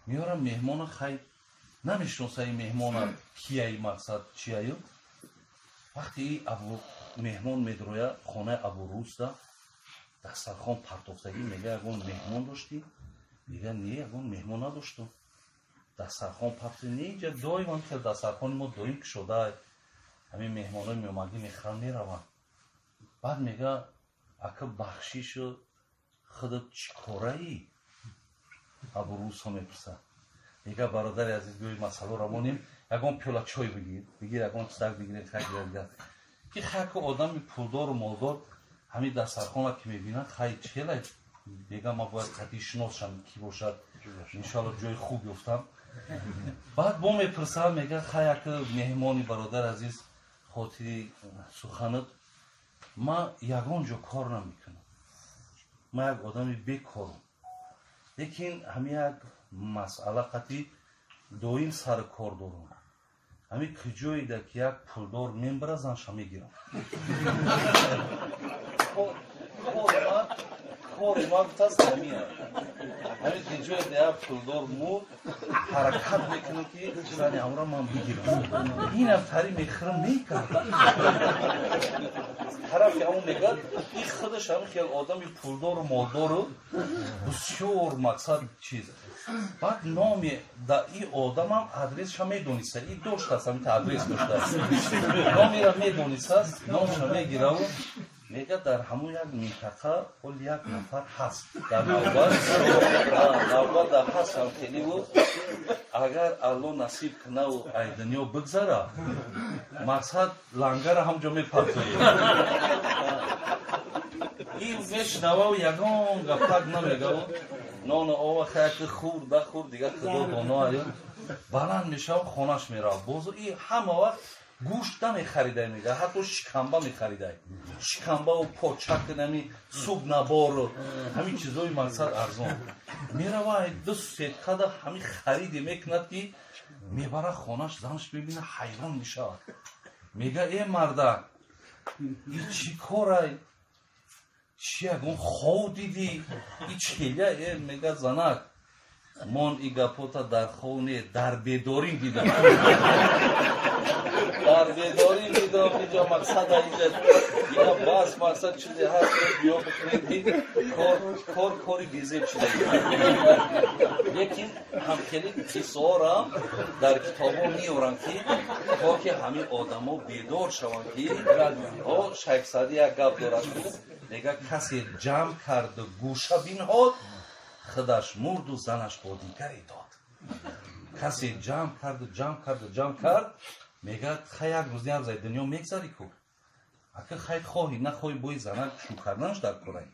میارم مهمان خیلی نمیشناسه این مهمان کیه مقصد چیه. وقتی ابو مهمان میدرویه خانه ابو روستا دسترخوان پرتوفتگی میگه اگون مهمان داشتی؟ میگه نه اگون مهمان نداشتم. دسترخوان پرتوفتگی نه اینجا دایما که دسترخوان ما دویم که شده همین مهمان های میومدی میخرن میرون. بعد میگه اگه بخشیشو خودت چیکاره ای؟ ابو روستا میپرسه. میگه برادر عزیز بیایی مسئله را مانیم یکان پیولا چای بگیر یکان چیزک بگیرید خیلی گرد که خیلی آدمی پولدار و مالدار همین دسترخوان که میبینن خیلی چیله بگم ما باید قطعی شناسشم کی باشد انشاءالله جای خوب یفتم. بعد با میپرسم میگه خیلی که مهمانی برادر عزیز خاطری سخنت ما یکان جا کار نمیکنم ما یک آدمی بیکارم لیکن همین یک مسئله قطعی دویم سر کار دارم همین کجایی ده که یک پولدار میبره زنش میگیرم کار ما بتاست همیه همین کجایی ده یک پولدار مو حرکت میکنه که زنی همراه من بگیرم این افتری میخرم میکرد طرف که همون میگه این خودش همین خیلی آدمی پولدار و مالدار و بسیار مقصد چیز بعد نامی در این آدم هم ادرسش هم میدونیسته این داشت هست همین ادرس داشته نامی را میدونیسته نامش را میگیره و میگه در همون یک منطقه کل یک نفر هست در نوبت در هست هم خیلی بود اگر الله نصیب کنه و ای دنیا بگذره مقصد لنگر همجا میپرزوید این میشنوه و یکان گفتک نمیگه و نان آوه خیلی خورد دیگه خدا دانا آیا بلند میشه و خانش میره بازو این همه وقت گوشت نمیخریده میگه حتی شکمبه میخریده شکمبه و پاچک نمی سوب نبار و همین چیزای مقصد ارزان میره و دو سیدکه ده همین خریدی میکند که میبره خانش زنش ببینه حیران میشه میگه ای مرده این چی کاره چی اگون خواه دیدی این چیه میگه زنک من ای گپوتا در خونه در بیداریم دیدم در بیداریم دیدم اینجا مقصد اینجا اینا بس مقصد چیزی هست بیا بکنید کاری بیزیم شده لیکن هم خیلی قصه را در کتاب ها میورن که تا که همین آدم ها بیدار شوند که شیخ سعدی یک گپ دارد میگه کسی جمع کرد و گوشه بینهاد خودش مرد و زنش با دیگری داد کسی جمع کرد میگه خیلی یک روزی هم زای دنیا میگذاری کو اگه خیلی خواهی نخواهی بایی زنک شو کردنش در کنه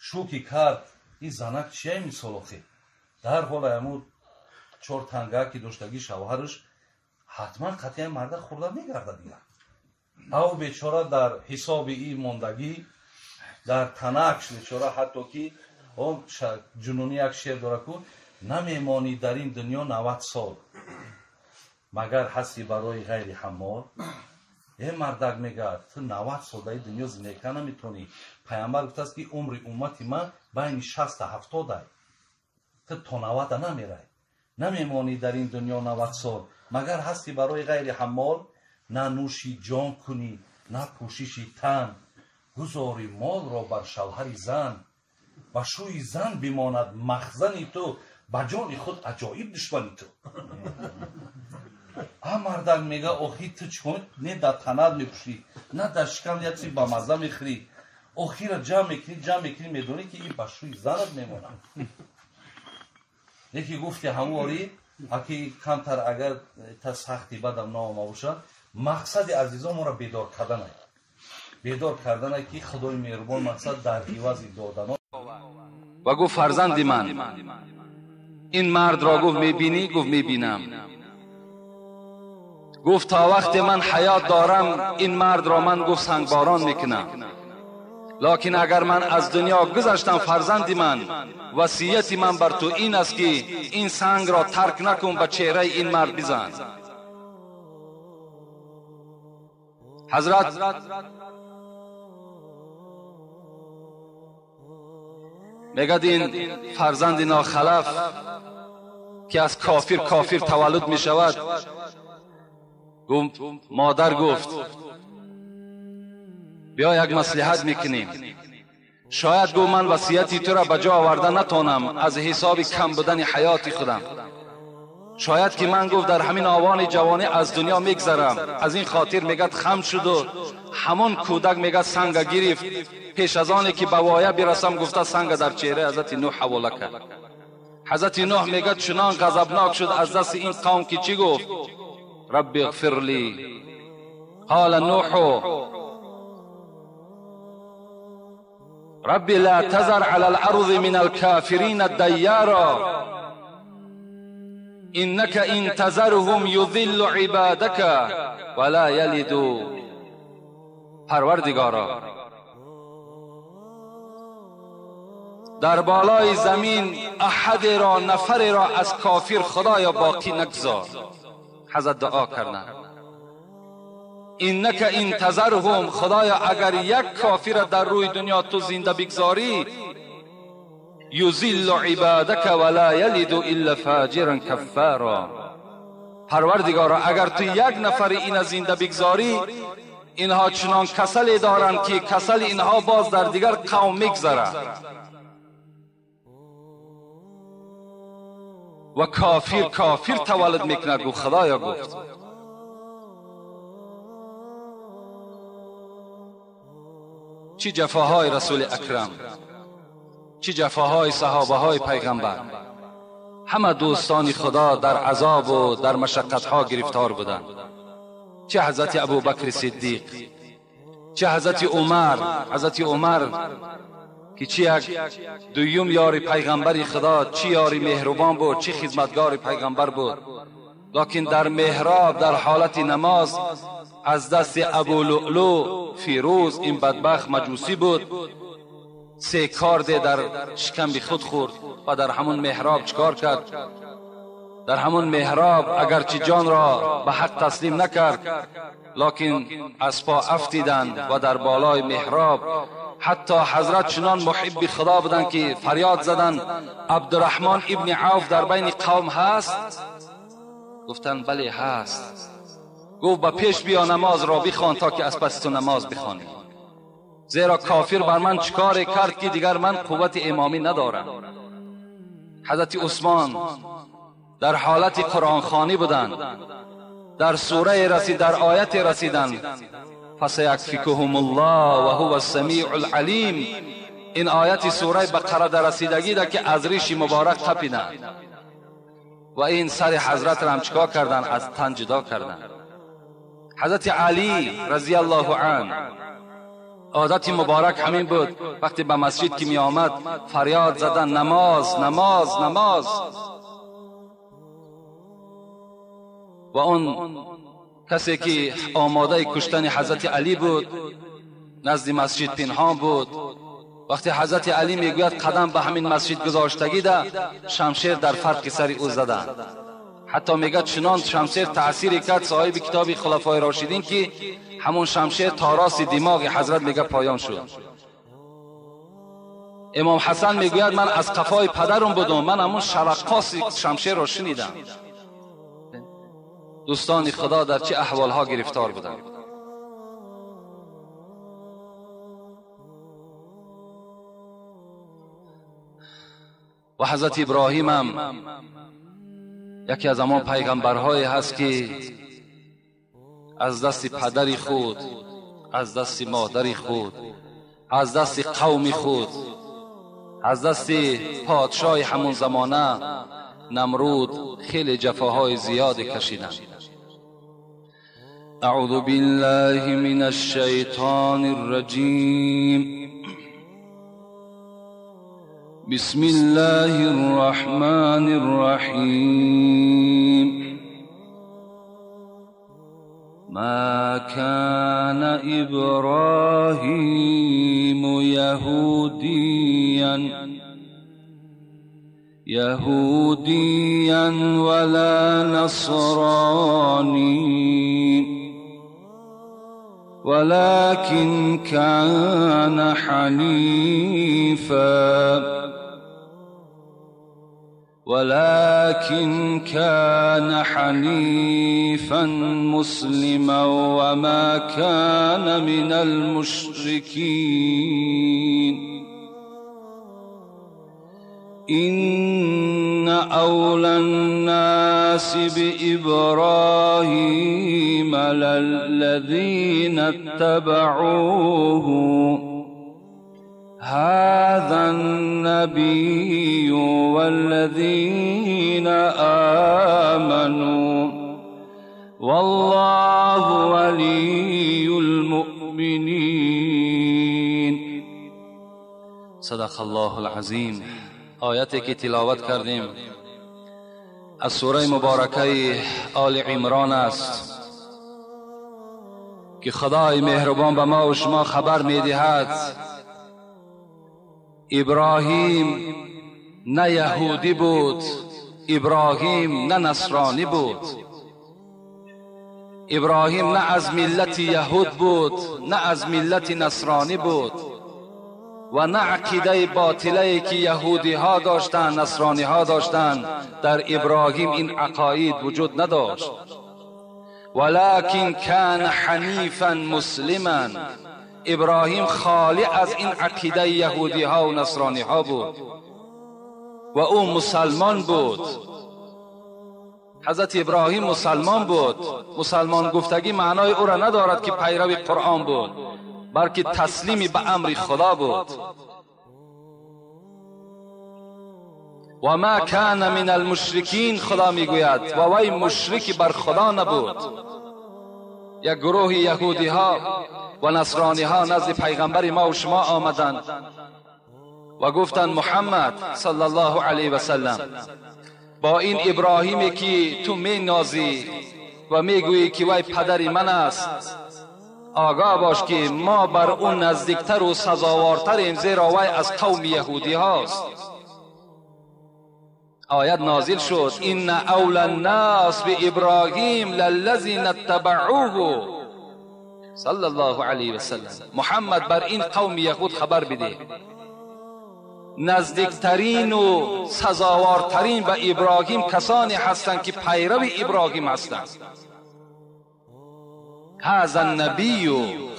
شوکی کرد این زنک چیه میسالاخی در حال امود 4 تنگه که داشتگی شوهرش حتما قطعی مرده خورده میگرده دیگه او بیچاره در حساب این ماندگی در تنکش بیچاره حتی که اون جنونی یک شعر داره که نمیمانی در این دنیا 90 سال مگر هستی برای غیر حمال یه مردک میگه تو 90 سال در این دنیا زندگی نمیتونی پیامبر گفته است که عمر امتی من بین 60 تا 70 تو تا 90 نمیره نمیمانی در این دنیا 90 سال مگر هستی برای غیر حمال نه نوشی جان کنی نه پوششی تن گذاری مال را بر شوهر زن و شوی زن بماند مخزنی تو با جان خود عجایب دشمنی تو مردک میگه آخی تو چون نه در تنت میپوشی نه در شکم یکی با مزه میخری آخی را جمع میکنی میدونی که این با شوی زنت میماند یکی گفت که همواری اکی کمتر اگر تا سختی بدم نام باشه مقصد عزیزان ما را بیدار کردن که خدای مهربان مقصد در عوض دادن و گفت فرزندی من این مرد را گفت میبینی؟ گفت میبینم. گفت تا وقت من حیات دارم این مرد را من گفت سنگباران میکنم لکن اگر من از دنیا گذشتم فرزندی من وصیت من بر تو این است که این سنگ را ترک نکن به چهره این مرد بزن. حضرت میگد این فرزند ناخلف که از کافر تولد می شود. مادر گفت بیا یک مصلحت میکنیم، شاید گو من وصیتی تو را بجا آورده نتونم از حساب کم بودن حیات خودم، شاید که من گفت در همین آوان جوانی از دنیا میگذرم. از این خاطر میگد خم شد و همون کودک میگد سنگ گرفت، پیش از آنی که به وایه برسم گفته سنگ در چهره حضرت نوح حواله کرد. حضرت نوح میگد چنان غضبناک شد از دست این قوم که چی گفت؟ رب اغفر لی. قال نوح رب لا تذر على الارض من الكافرين ديارا انك ان تذرهم يضل عبادك ولا يلدوا. پروردگارا در بالای زمین احد را نفر را از کافر خدایا باقی نگذار. حضرت دعا کردند انک ان تذرهم، خدایا اگر یک کافر در روی دنیا تو زنده بگذاری، یذل عبادک ولا یلد الا فاجرا کفارا. پروردگارا اگر تو یک نفر این زنده بگذاری، اینها چنان کسلی دارند که کسل اینها باز در دیگر قوم میگذره و کافر تولد میکنه. گو خدایا گفت چی جفاهای رسول اکرم، چی جفاهای صحابه های پیغمبر. همه دوستان خدا در عذاب و در مشقت ها گرفتار بودند. چه حضرت ابوبکر صدیق، چه حضرت عمر. حضرت عمر که چی یک دویم یار پیغمبر خدا، چی یاری مهربان بود، چی خدمتگار پیغمبر بود، لیکن در محراب در حالت نماز از دست ابو لؤلؤ فیروز این بدبخت مجوسی بود 3 کارد در شکم خود خورد و در همون محراب چکار کرد؟ در همون محراب اگرچه جان را به حق تسلیم نکرد، لیکن از پا افتیدند و در بالای محراب حتی حضرت چنان محب خدا بودند که فریاد زدند عبدالرحمن ابن عوف در بین قوم هست؟ گفتند بله هست. گفت به پیش بیا نماز را بخوان تا که از پس تو نماز بخوانی، زیرا کافر بر من چکار کرد که دیگر من قوت امامی ندارم. حضرت عثمان در حالت قرآن خوانی بودند، در سوره رسید، در آیت رسیدند فسیکفیکهم الله و هو السمیع العلیم. این آیت سوره بقره در رسیدگی ده که از ریش مبارک تپیدند و این سر حضرت را هم چکار کردند؟ از تن جدا کردند. حضرت علی رضی الله عنه عادت مبارک همین بود، وقتی به مسجد که می آمد فریاد زدن نماز نماز نماز. و اون کسی که آماده کشتن حضرت علی بود نزد مسجد پنهان بود. وقتی حضرت علی میگوید قدم به همین مسجد گذاشتگی ده، شمشیر در فرق سر او زدند. حتی میگه چنان شمشیر تأثیری کرد صاحب کتاب خلفای راشدین که همون شمشیر تا راس دماغ حضرت میگه پایان شد. امام حسن میگوید من از قفای پدرم بودم، من همون شلقاس شمشیر را شنیدم. دوستان خدا در چه احوالها گرفتار بودند. و حضرت ابراهیم هم یکی از همان پیغمبرهایی هست که از دست پدری خود، از دست مادری خود، از دست قوم خود، از دست پادشاه همون زمانه نمرود خیلی جفاهای زیاد کشیدند. اعوذ بالله من الشیطان الرجیم. بسم الله الرحمن الرحیم. ما كان إبراهيم يهوديا ولا نصراني ولكن كان حنيفا ولكن كان حنيفا مسلما وما كان من المشركين إن أولى الناس بإبراهيم للذين اتبعوه هذا النبي والذين آمنوا والله ولي المؤمنين. صدق الله العظیم. آیتی که تلاوت کردیم از سوره مبارکه آل عمران است که خدای مهربان به ما و شما خبر می‌دهد ابراهیم نه یهودی بود، ابراهیم نه نصرانی بود، ابراهیم نه از ملت یهود بود نه از ملت نصرانی بود و نه عقیده باطله که یهودی ها داشتند نصرانی ها داشتند. در ابراهیم این عقاید وجود نداشت. ولکن کان حنیفا مسلما، ابراهیم خالی از این عقیده یهودی ها و نصرانی ها بود و او مسلمان بود. حضرت ابراهیم مسلمان بود. مسلمان گفتگی معنای او را ندارد که پیرو قرآن بود، بلکه تسلیمی به امر خدا بود. و ما کان من المشرکین، خدا میگوید و وی مشرکی بر خدا نبود. یک گروه یهودی ها و نصرانی ها نزد پیغمبر ما و شما آمدند و گفتند محمد صلی الله علیه و سلم با این ابراهیمی که تو می نازی و میگویی که وی پدر من است، آگاه باش که ما بر اون نزدیکتر و سزاوارتریم، زیرا وی از قوم یهودی هاست. آیت نازل شد ان اول الناس بابراهیم للذین اتبعوه صلی الله علیه و سلم. محمد بر این قوم یهود خبر بده نزدیکترین و سزاوارترین به ابراهیم کسانی هستند که پیرو ابراهیم هستند. هذا النبی،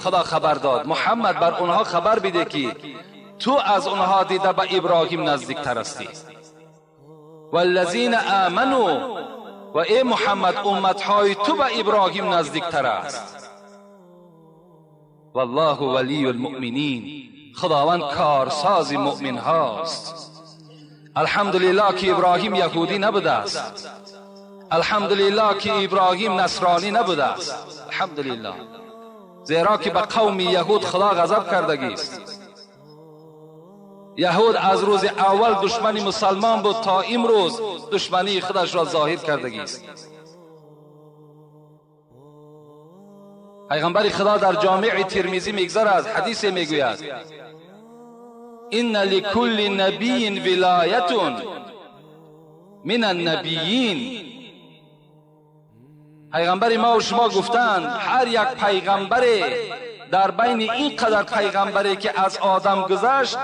خدا خبر داد محمد بر اونها خبر بده که تو از اونها دیده به ابراهیم نزدیکتر هستی. والذین آمنوا، و ای محمد امتهای تو به ابراهیم نزدیکتر است. والله ولی المؤمنین، خداوند کارساز مؤمن هاست. الحمدلله که ابراهیم یهودی نبوده است، الحمدلله که ابراهیم نصرانی نبوده است، الحمدلله، زیرا که به قوم یهود خدا غضب کردگی است. یهود از روز اول دشمن مسلمان بود تا امروز دشمنی خودش را ظاهر کردگی است. پیغمبر خدا در جامع ترمذی میگذرد، حدیث میگوید ان لكل نبی ولایت من النبیین. پیغمبر ما و شما گفتند هر یک پیغمبر در بین این قدر پیغمبری که از آدم گذشت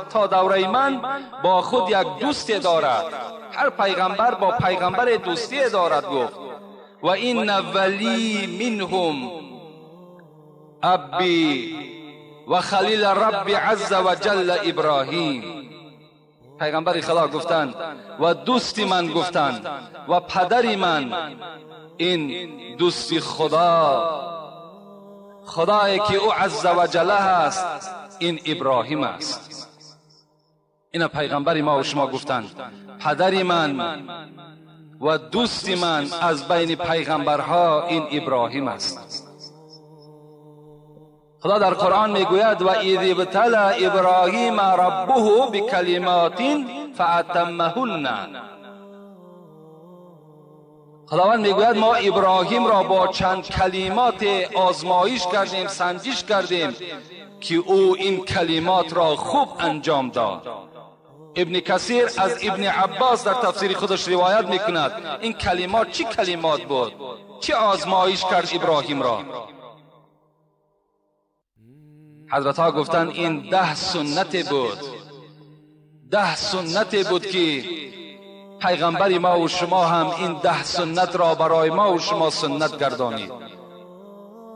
تا دوره من با خود یک دوست دارد. هر پیغمبر با پیغمبر دوستی دارد. گفت و این ولی منهم ابی و خلیل رب عز و جل ابراهیم. پیغمبر خدا گفتند و دوستی من گفتند و پدری من، این دوستی خدایی که او عز و جل است، این ابراهیم است. این پیغمبر ما و شما گفتند پدری من و دوستی من از بین پیغمبرها این ابراهیم است. خدا در قرآن میگوید و اذ ابتلی ابراهیم ربه بکلمات فاتمهن. خداوند میگوید ما ابراهیم را با چند کلمات آزمایش کردیم، سنجش کردیم که او این کلمات را خوب انجام داد. ابن کثیر از ابن عباس در تفسیر خودش روایت میکند این کلمات چی کلمات بود، چی آزمایش کرد ابراهیم را. حضرت ها گفتند این 10 سنت بود، 10 سنت بود که پیغمبر ما و شما هم این 10 سنت را برای ما و شما سنت گردانید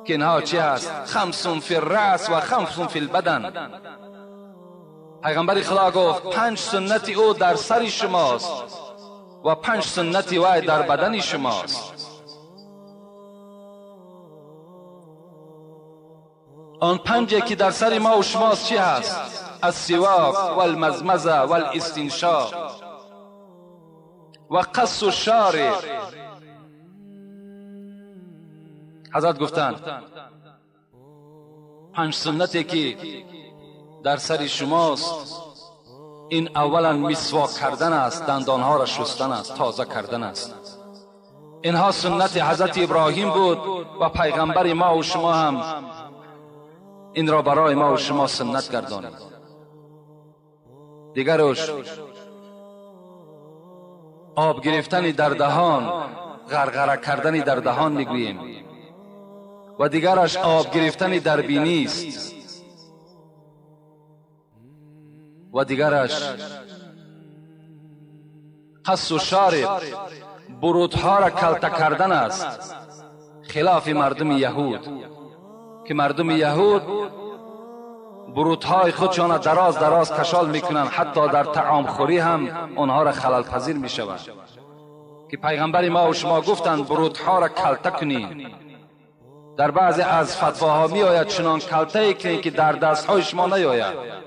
که اینها چی هست؟ 5 فی الرأس و 5 فی البدن. پیغمبر خدا گفت 5 سنت او در سر شماست و 5 سنت وی در بدن شماست. آن 5 که در سر ما و شماست چی هست؟ السواک و المزمزه و الاستنشاق و قص الشارب. حضرت گفتند 5 سنتی که در سر شماست، این اولا مسواک کردن است، دندانها را شستن است، تازه کردن است. اینها سنت حضرت ابراهیم بود و پیغمبر ما و شما هم این را برای ما و شما سنت گردانید. دیگرش آب گرفتن در دهان، غرغره کردن در دهان میگوییم، و دیگرش آب گرفتن در بینی است، و دیگرش قص و شارب، برودها را کلته کردن است، خلاف مردم یهود که مردم یهود برودهای خودشان دراز دراز کشال میکنند، حتی در طعام خوری هم آنها را خلل پذیر میشوند که پیغمبر ما و شما گفتند برودها را کلته کنید. در بعضی از فتواها می آید چنان کلته کنید که در دستهای شما نیاید،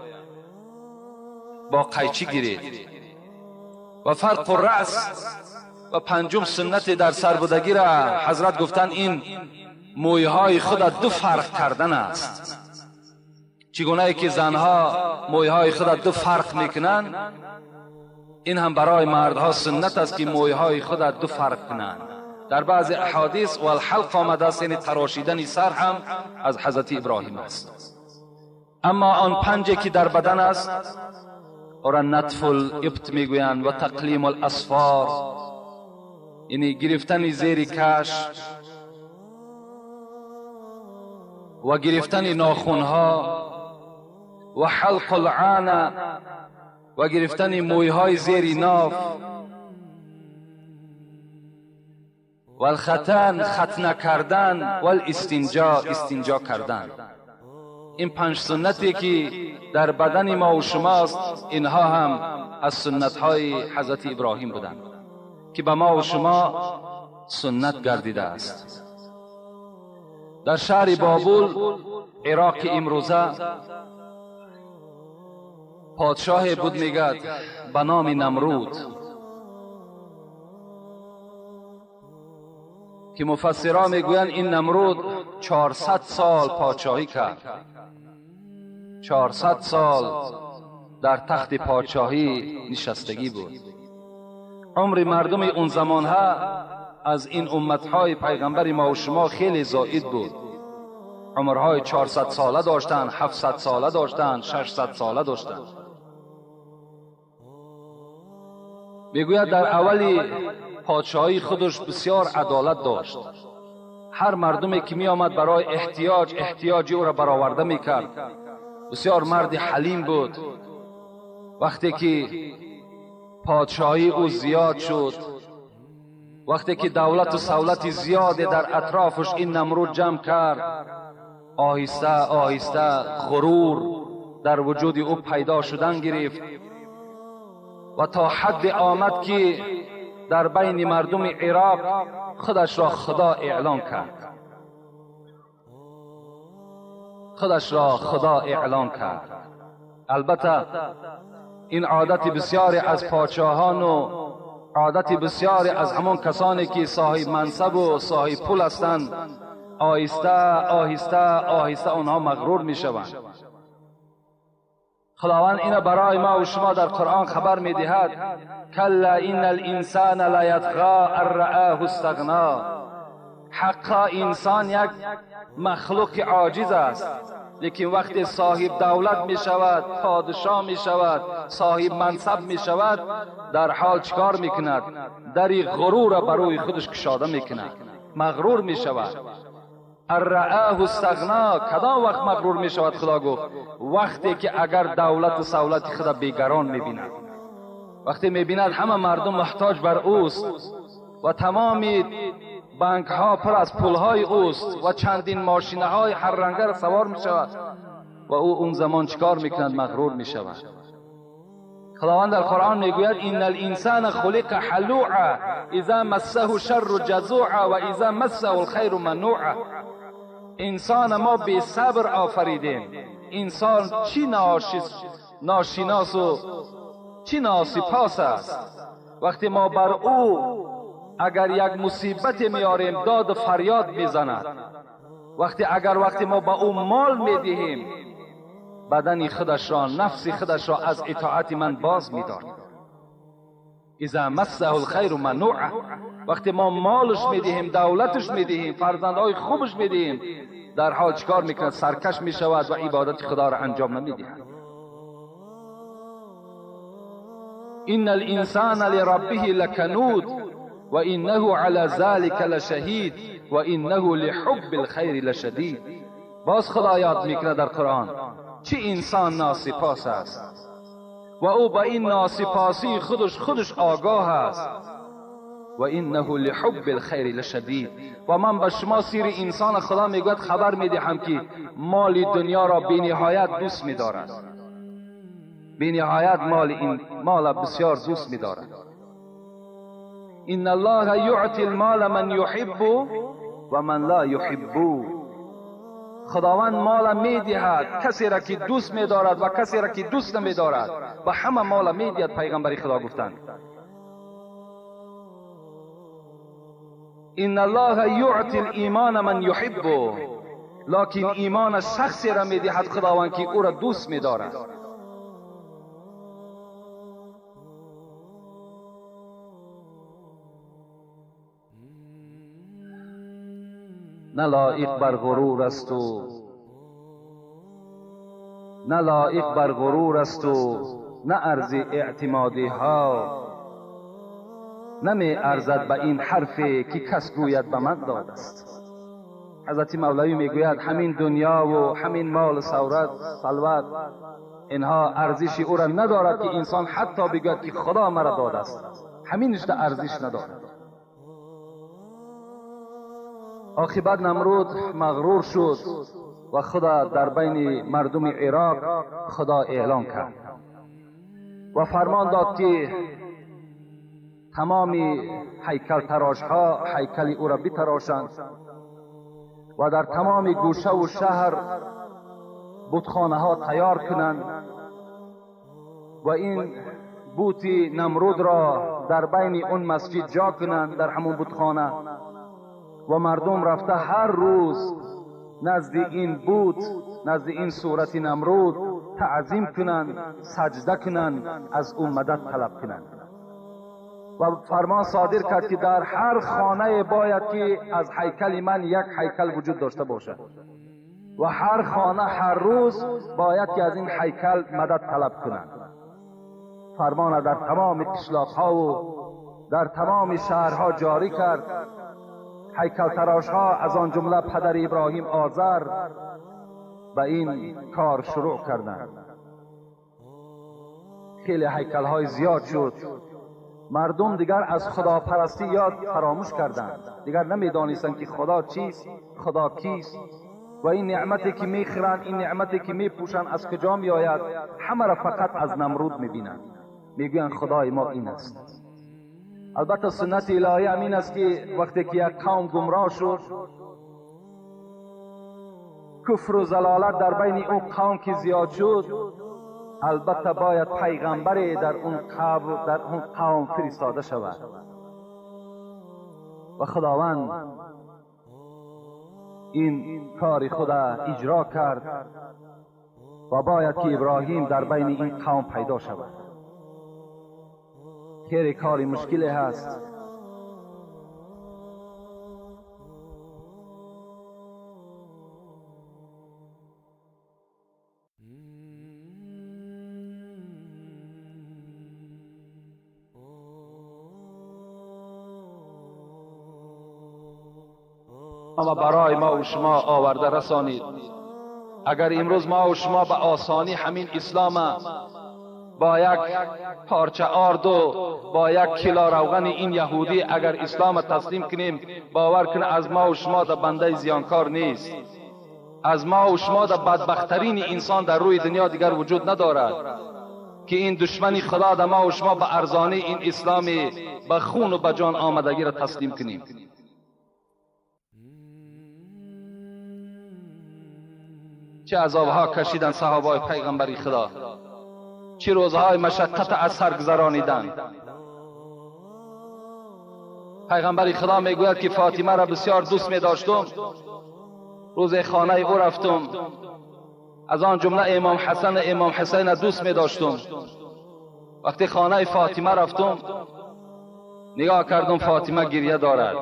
با قیچی گیرید. و فرق الرأس و 5 سنت در سربودگی را حضرت گفتند این مویهای خود 2 فرق کردن است. چگونه که زنها مویهای خود 2 فرق میکنند، این هم برای مردها سنت است که مویهای خود 2 فرق کنند. در بعض احادیث و الحلق آمده است، یعنی تراشیدن سر هم از حضرت ابراهیم است. اما آن 5 که در بدن است اور نطف الابط میگویند و تقلیم الاصفار، یعنی گرفتن زیر کش و گرفتن ناخونها و حلق العانه و گرفتن مویهای زیر ناف و الختان، ختنه کردن و الاستنجا، استنجا کردن. این 5 سنتی که در بدن ما و شماست، اینها هم از سنت های حضرت ابراهیم بودند که به ما و شما سنت گردیده است. در شهر بابل عراق امروزه پادشاه بود میگد به نام نمرود که مفسران میگویند این نمرود 400 سال پادشاهی کرد. 400 سال در تخت پادشاهی نشستگی بود. عمر مردم اون زمان ها از این امتهای پیغمبر ما و شما خیلی زائد بود. عمرهای 400 ساله داشتند، 700 ساله داشتند، 600 ساله داشتند. میگوید در اولی پادشاهی خودش بسیار عدالت داشت. هر مردمی که می آمد برای احتیاجی او را برآورده میکرد. بسیار مرد حلیم بود. وقتی که پادشاهی او زیاد شد، وقتی که دولت و سولت زیاد در اطرافش این نمرود جمع کرد، آهسته آهسته غرور در وجود او پیدا شدن گرفت و تا حد آمد که در بین مردم عراق خودش را خدا اعلان کرد. خودش را خدا اعلان کرد. البته این عادت بسیاری از پادشاهان و عادت بسیاری از همون کسانی که صاحب منصب و صاحب پول هستند، آهسته آهسته آهسته آنها مغرور می شوند. خداوند این برای ما و شما در قرآن خبر می دهد کلا ان الانسان لا یطغی ان رآه استغنا. حقا انسان یک مخلوق عاجز است، لیکن وقتی صاحب دولت می شود، پادشاه می شود، صاحب منصب می شود، در حال چکار می کند؟ دری غرور بر روی خودش کشاده می کند، مغرور می شود. الرآه استغنا. کدام وقت مغرور می شود؟ خدا گفت وقتی که اگر دولت و سولت خدا بیگران می بیند. وقتی میبیند همه مردم محتاج بر اوست و تمام بانک ها پر از پول های اوست و چندین ماشینه های هر رنگه سوار می شود و او اون زمان چیکار میکند؟ مغرور می شود. خداوند در قرآن میگوید ان الانسان خلق حلوعا اذا مسه الشر جزوعا و اذا مسه الخیر منوعا. انسان ما بی صبر آفریدیم. انسان چی ناشناس و چی ناسپاس است. وقتی ما بر او اگر یک مصیبت میاریم داد و فریاد میزند. وقتی ما با او مال میدهیم بدن خودش را، نفس خودش را از اطاعت من باز می‌دارد. اذا مسه الخیر منوعا. وقتی ما مالش میدهیم، دولتش میدهیم، فرزندهای خوبش میدهیم، در حال چیکار میکند؟ سرکش میشود و عبادت خدا را انجام نمیدهد. ان الانسان لربه لکنود و انه علی ذلک لشهید و انه لحب الخیر لشدید. باز خدا یاد میکنه در قرآن چه انسان ناسپاس است و او با این ناسپاسی خودش آگاه است. و انه لحب الخیر لشدید. و من به شما سیر انسان خدا میگوید خبر میدهم که مال دنیا را بی نهایت دوست میدارد. بی نهایت مال بسیار دوست میدارد. ان الله یعطی المال من یحب و من لا یحبه. خداوند مال میدهد کسی را که دوست میدارد و کسی را که دوست نمیدارد و همه مال میدهد. پیغمبر خدا گفتند ان الله یعطی الایمان من یحبه. لکن ایمان شخصی را میدهد خداوند که او را دوست میدارد. نه لایق بر غرور است و نه ارز اعتمادی ها. نمی ارزد به این حرفی که کس گوید به من داد است. حضرت مولوی میگوید همین دنیا و همین مال ثروت اینها ارزش او را ندارد که انسان حتی بگوید که خدا مرا داد است. همینش ارزش ندارد. عاقبت نمرود مغرور شد و خدا در بین مردم عراق خدا اعلان کرد و فرمان داد که تمام هیکل تراش ها هیکل او را بتراشند و در تمام گوشه و شهر بتخانه ها تیار کنند و این بوت نمرود را در بین اون مسجد جا کنند در همون بتخانه و مردم رفته هر روز نزد این بوت، نزد این صورت نمرود تعظیم کنند، سجده کنند، از او مدد طلب کنند. و فرمان صادر کرد که در هر خانه باید که از هیکل من یک هیکل وجود داشته باشد و هر خانه هر روز باید که از این هیکل مدد طلب کنند. فرمان در تمام قشلاق‌ها و در تمام شهرها جاری کرد. هیکل تراش ها از آن جمله پدر ابراهیم آذر به این کار شروع کردند. خیلی هیکل های زیاد شد. مردم دیگر از خداپرستی یاد فراموش کردند. دیگر نمیدانستند که خدا چیست، خدا کیست و این نعمتی که میخورند، این نعمتی که میپوشند از کجا میآید. همه را فقط از نمرود میبینند. میگویند خدای ما این است. البته سنت الهی همین است که وقتی که یک قوم گمراه شد، کفر و ضلالت در بین اون قوم که زیاد شد، البته باید پیغمبری در اون قوم فرستاده شود و خداوند این کار خود اجرا کرد و باید که ابراهیم در بین این قوم پیدا شود. خیلی کاری مشکلی هست. اما برای ما و شما آورده رسانید. اگر امروز ما و شما به آسانی همین اسلام با یک پارچه آرد و با یک کیلو روغن این یهودی اگر اسلام تسلیم کنیم، باور کن از ما و شما در بنده زیانکار نیست. از ما و شما در بدبخترین انسان در روی دنیا دیگر وجود ندارد که این دشمنی خدا در ما و شما به ارزانی این اسلام به خون و به جان آمدگی را تسلیم کنیم. چه عذابها کشیدن صحابه پیغمبری خدا، چه روزهای مشقت از سر گذرانیدند. پیغمبری خدا میگوید که فاطمه را بسیار دوست می داشتم. روز خانه او رفتم، از آن جمله امام حسن امام حسین دوست می داشتم. وقتی خانه فاطمه رفتم نگاه کردم فاطمه گریه دارد.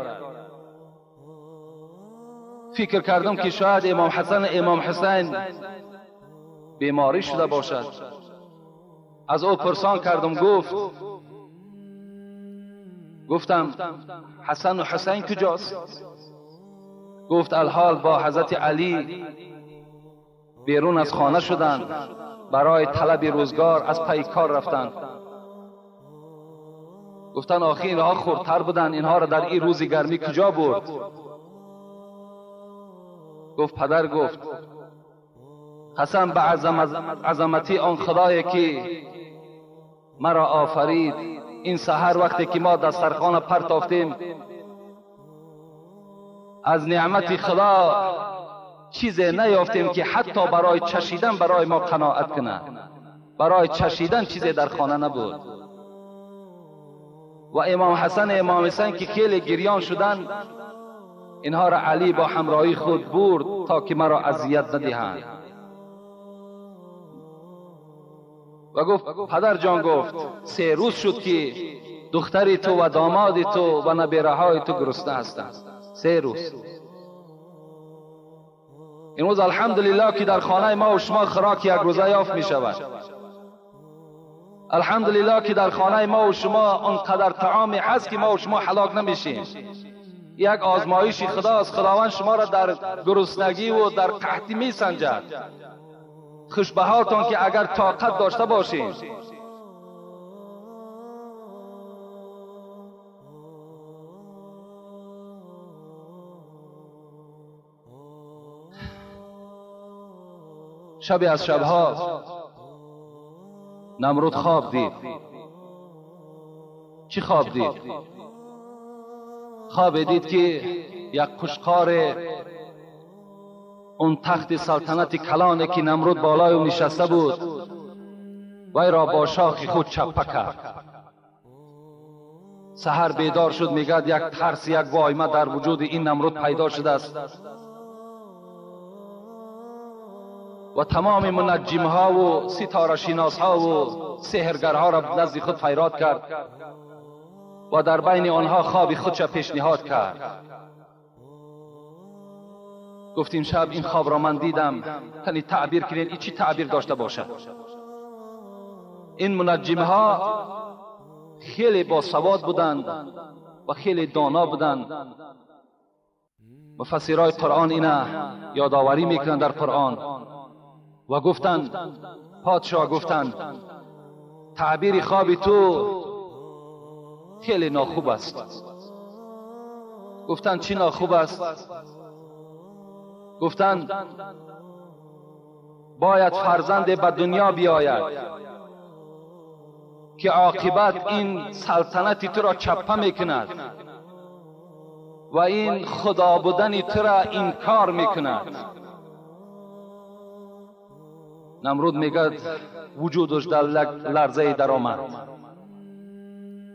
فکر کردم که شاید امام حسن امام حسین بیماری شده باشد. از او پرسان کردم. گفتم حسن و حسین کجاست؟ گفت الحال با حضرت علی بیرون از خانه شدند، برای طلب روزگار از پی کار رفتند. گفتن آخی اینها خردتر بودند، اینها را در این روز گرمی کجا برد؟ گفت پدر گفت قسم به عظمتی آن خدایی که مرا آفرید، این سحر وقتی که ما دسترخوان پرتافتیم از نعمت خدا چیزی نیافتیم که حتی برای چشیدن برای ما قناعت کنه. برای چشیدن چیزی در خانه نبود. و امام حسن امام حسین که خیلی گریان شدند، اینها را علی با همراهی خود برد تا که مرا اذیت ندهند. و گفت پدر جان، گفت 3 روز شد که دختری تو و داماد تو و نبیره های تو گرسنه هستند. 3 روز. امروز الحمدلله که در خانه ما و شما خوراک یک روزه یافت می شود. الحمدلله که در خانه ما و شما آنقدر طعامی هست که ما و شما هلاک نمیشیم. یک آزمایش خداست. خداوند شما را در گرسنگی و در قحطی می سنجد. خوش به حالتان که اگر طاقت داشته باشین. شبی از شبها نمرود خواب دید. چی خواب دید؟ خواب دید که یک قشقار اون تخت سلطنت کلانی که نمرود بالای اون نشسته بود وی را با شاخ خود چپه کرد. سحر بیدار شد، میگد یک ترس یک وایمه در وجود این نمرود پیدا شده است و تمام منجمها و ستاره شناسها و سحرگرها را نزد خود فیراد کرد و در بین آنها خواب خودش پیشنهاد کرد. گفت این شب این خواب را من دیدم، تنی تعبیر کنید این چی تعبیر داشته باشد؟ این منجمها خیلی باسواد بودند و خیلی دانا بودند. مفسرای قرآن اینا یادآوری میکنند در قرآن و گفتند پادشاه گفتند تعبیر خواب تو خیلی ناخوب است. گفتند چی ناخوب است؟ گفتند باید فرزند به دنیا بیاید که عاقبت این سلطنت تو را چپه میکند و این خدا بودن تو را انکار میکند. نمرود میگد وجودش در لرزه در آمد.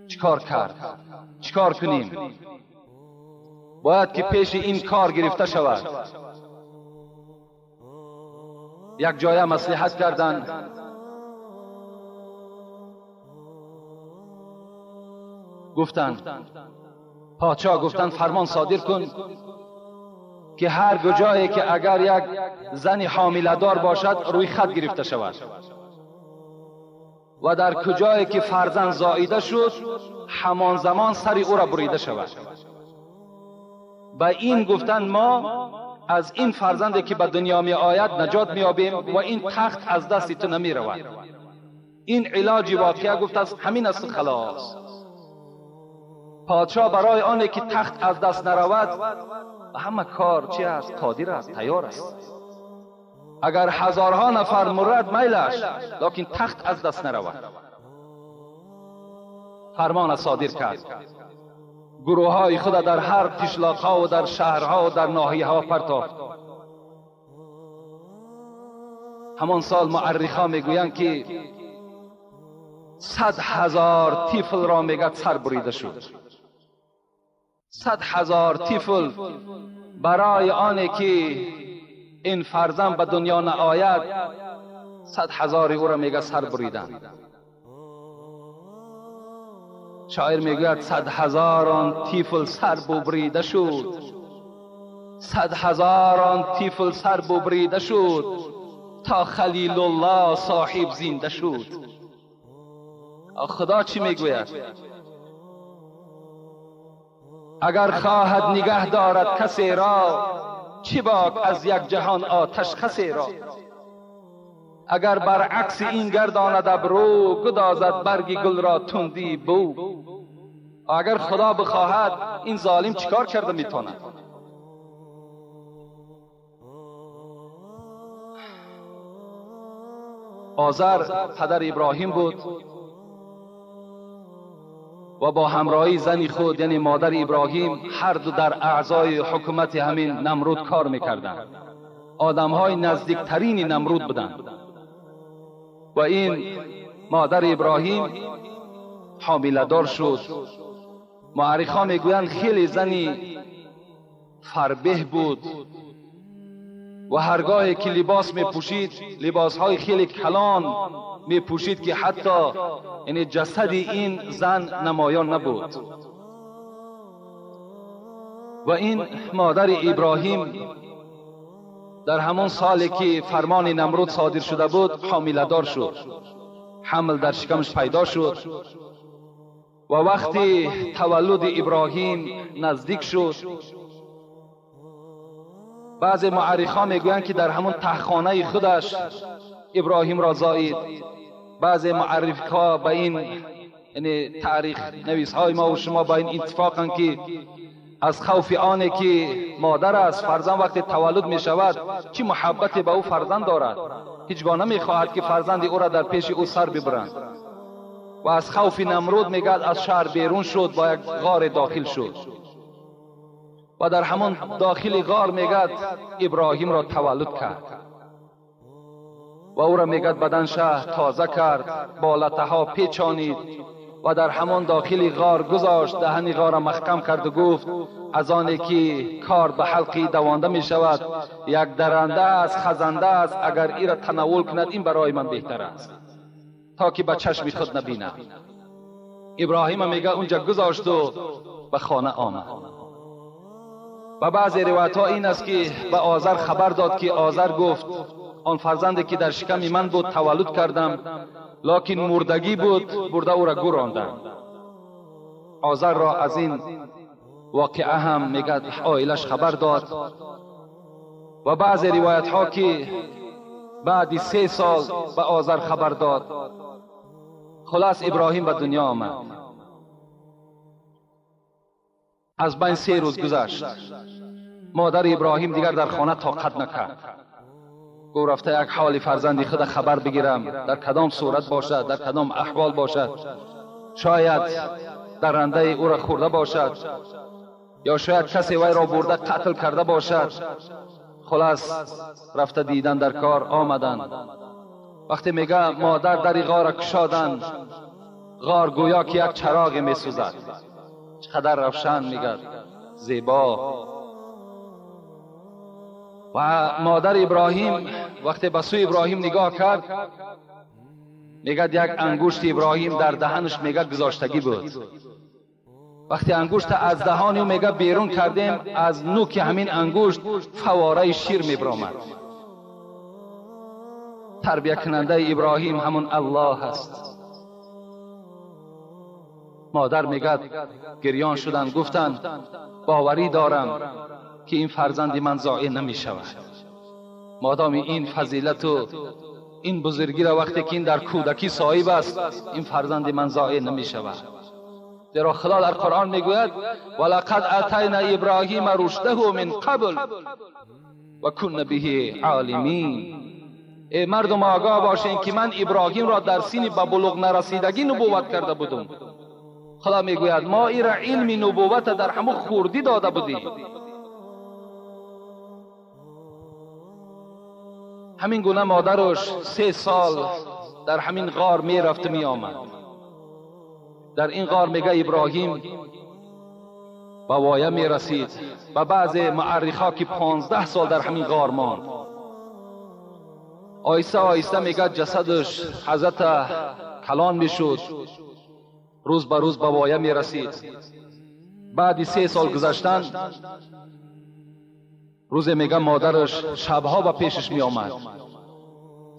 چیکار کرد؟ چیکار کنیم؟ باید که پیش این کار گرفته شود. یک جای مصلحت کردند. گفتند پادشاه گفتند فرمان صادر کن که هر جایی که اگر یک زن حامله دار باشد روی خط گرفته شود و در کجایی که فرزند زاییده شد همان زمان سر او را بریده شود. با این گفتند ما از این فرزندی که به دنیا می آید نجات می یابیم و این تخت از دست تو نمی رود. این علاج واقعه گفت است همین است خلاص. پادشاه برای آنه که تخت از دست نرود همه کار چی است؟ قادر است، تیار است. اگر هزارها نفر مرد میلش، لیکن تخت از دست نرود. فرمان صادر کرد گروه های خود در هر قشلاق‌ها و در شهرها و در ناحیه‌ها پرتافت. همان سال مورخان میگویند که 100,000 طفل را میگه سر بریده شد. 100,000 طفل برای آنه که این فرزند به دنیا نآید 100,000 او را میگه سر بریدند. شاعر میگوید 100,000 طفل سر ببریده شد، 100,000 طفل سر ببریده شد تا خلیل الله صاحب زنده شد. خدا چی میگوید؟ اگر خواهد نگه دارد کسی را، چی باک از یک جهان آتش خسی را. اگر برعکس این گرداند ابرو، گدازد برگ گل را تندی بو. اگر خدا بخواهد این ظالم چیکار کرده میتواند؟ آذر پدر ابراهیم بود و با همراهی زن خود یعنی مادر ابراهیم هر دو در اعضای حکومت همین نمرود کار میکردند. آدمهای نزدیکترین نمرود بودند و این مادر ابراهیم حامله دار شد. مورخان میگویند خیلی زنی فربه بود و هرگاهی که لباس میپوشید لباسهای خیلی کلان میپوشید که حتی یعنی جسد این زن نمایان نبود. و این مادر ابراهیم در همون سالی که فرمان نمرود صادر شده بود حامله دار شد. حمل در شکمش پیدا شد و وقتی تولد ابراهیم نزدیک شد، بعض مورخان میگویند که در همون تهخانه خودش ابراهیم را زایید. بعض مورخان با این یعنی تاریخ نویس های ما و شما با این اتفاقند که از خوف آنه که مادر است فرزند وقتی تولد می شود چی محبت به او فرزند دارد، هیچگاه نمی خواهد که فرزند او را در پیش او سر ببرند. و از خوف نمرود میگد از شهر بیرون شد، با یک غار داخل شد و در همون داخل غار میگد ابراهیم را تولد کرد و او را میگد بدنش تازه کرد، بالتها پیچانید و در همون داخل غار گذاشت، دهن غار را محکم کرد و گفت از آنی که کار به حلقی دوانده می شود یک درنده است، خزنده است، اگر ای را تناول کند این برای من بهتر است تا که به چشم خود نبینم. ابراهیم میگه اونجا گذاشت و به خانه آمد. و بعضی روایت ها این است که به آذر خبر داد که آذر گفت آن فرزندی که در شکم من بود تولد کردم، لکن مردگی بود، برده او را گور راندند. آذر را از این واقعه هم میگه عائلش خبر داد. و بعضی روایت ها که بعد 3 سال به آذر خبر داد. خلاص ابراهیم به دنیا آمد. از بین 3 روز گذشت. مادر ابراهیم دیگر در خانه طاقت نکرد. گفت رفته یک حال فرزندی خود خبر بگیرم، در کدام صورت باشد، در کدام احوال باشد، شاید درنده او را خورده باشد یا شاید کسی وی را برده قتل کرده باشد. خلاص رفته دیدن در کار آمدند. وقتی میگه مادر در غار کشادند، غار گویا که یک چراغ میسوزد، چقدر روشن میگه زیبا. و مادر ابراهیم وقتی به سوی ابراهیم نگاه کرد میگه یک انگشت ابراهیم در دهنش میگه گذاشتگی بود. وقتی انگشت از دهان او میگه بیرون کردیم، از نوک همین انگشت فواره شیر میبرامد. تربیه کننده ابراهیم همون الله هست. مادر میگه گریان شدن، گفتن باوری دارم که این فرزند من ضایع نمی شود. مادام این فضیلت و این بزرگی را وقتی که این در کودکی صاحب است، این فرزند من ضایع نمی شود. زیرا خدا در قرآن میگوید ولقد اتینا ابراهیم رشده من قبل و کنا به عالمین. ای مردم آگاه باشین که من ابراهیم را در سین به بلوغ نرسیدگی نبوت کرده بودم. خدا میگوید ما این را علم نبوت در همون خوردی داده بودیم. همین گونه مادرش 3 سال در همین غار می رفت می آمد. در این غار میگه ابراهیم به وایه می رسید. و بعض معرخا که 15 سال در همین غار ماند. آیسته آیسته میگه جسدش حضرت کلان می شد، روز به روز به وایه می رسید. بعد 3 سال گذشتن روز میگه مادرش شبها به پیشش می آمد.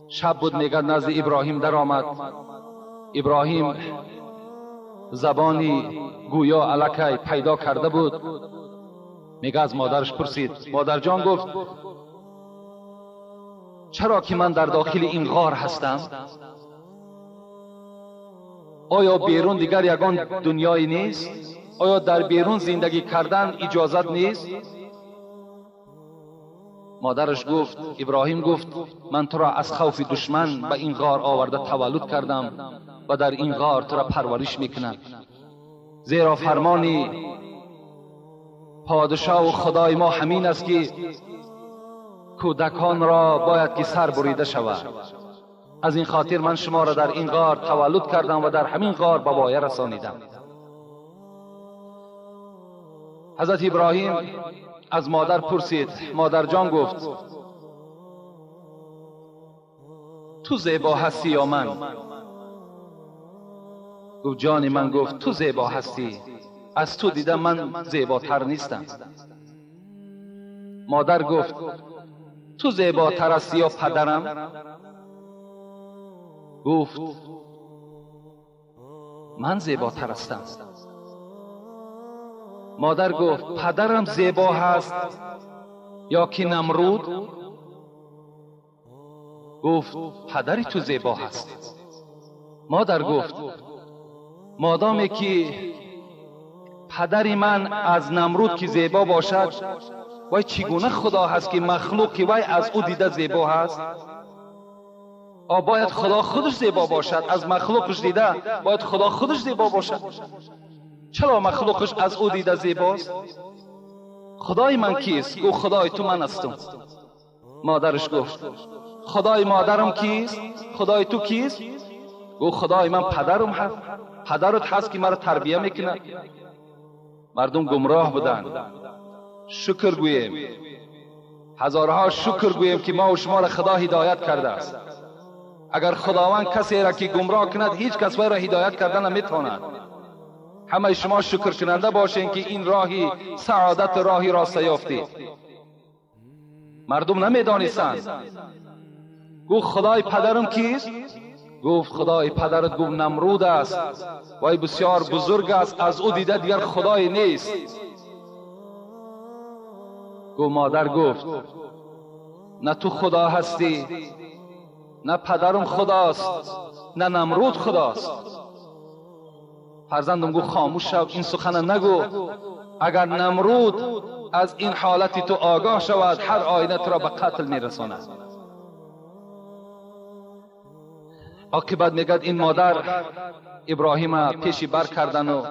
شب بود میگه نزد ابراهیم در آمد. ابراهیم زبانی گویا الکی پیدا کرده بود. میگه از مادرش پرسید مادر جان، گفت چرا که من در داخل این غار هستم؟ آیا بیرون دیگر یگان دنیایی نیست؟ آیا در بیرون زندگی کردن اجازت نیست؟ مادرش گفت، ابراهیم گفت من تو را از خوف دشمن به این غار آورده تولد کردم و در این غار تو را پرورش میکنم. زیرا فرمان پادشاه و خدای ما همین است که کودکان را باید که سر بریده شود. از این خاطر من شما را در این غار تولد کردم و در همین غار به وایه رسانیدم. حضرت ابراهیم از مادر پرسید، مادر جان، گفت تو زیبا هستی یا من؟ گفت جان من، گفت تو زیبا هستی، از تو دیدم من زیباتر نیستم. مادر گفت تو زیباتر هستی یا پدرم؟ گفت من زیباتر هستم. مادر گفت پدرم زیبا هست یا که نمرود؟ گفت پدری تو زیبا هست. مادر گفت مادامی که پدری من از نمرود که زیبا باشد، وای چگونه خدا هست که مخلوقی وای از او دیده زیبا هست؟ باید خدا خودش زیبا باشد، از مخلوقش دیده باید خدا خودش زیبا باشد. چرا مخلوقش از او دیده زیباست؟ خدای من کیست؟ گفت خدای تو من هستم. مادرش گفت خدای مادرم کیست؟ خدای تو کیست؟ گفت خدای من پدرم هست، پدرت هست که مرا تربیه میکنه. مردم گمراه بودند. شکر گوییم، هزارها شکر گوییم که ما و شما را خدا هدایت کرده است. اگر خداوند کسی را که گمراه کند، هیچ کس وی را هدایت کردن نمیتواند. همه شما شکر کننده باشین که این راهی سعادت راهی راست یافتید. مردم نمیدانستند. گفت خدای پدرم کیست؟ گفت خدای پدرت گفت نمرود است، وای بسیار بزرگ است، از او دیده دیگر خدای نیست. گفت مادر گفت نه تو خدا هستی، نه پدرم خداست، نه نمرود خداست. فرزندم گفت خاموش شو، این سخن نگو. اگر نمرود از این حالتی تو آگاه شود، هر آینه تو را به قتل میرساند. عاقبت میگد این مادر ابراهیم پیشی بر کردن و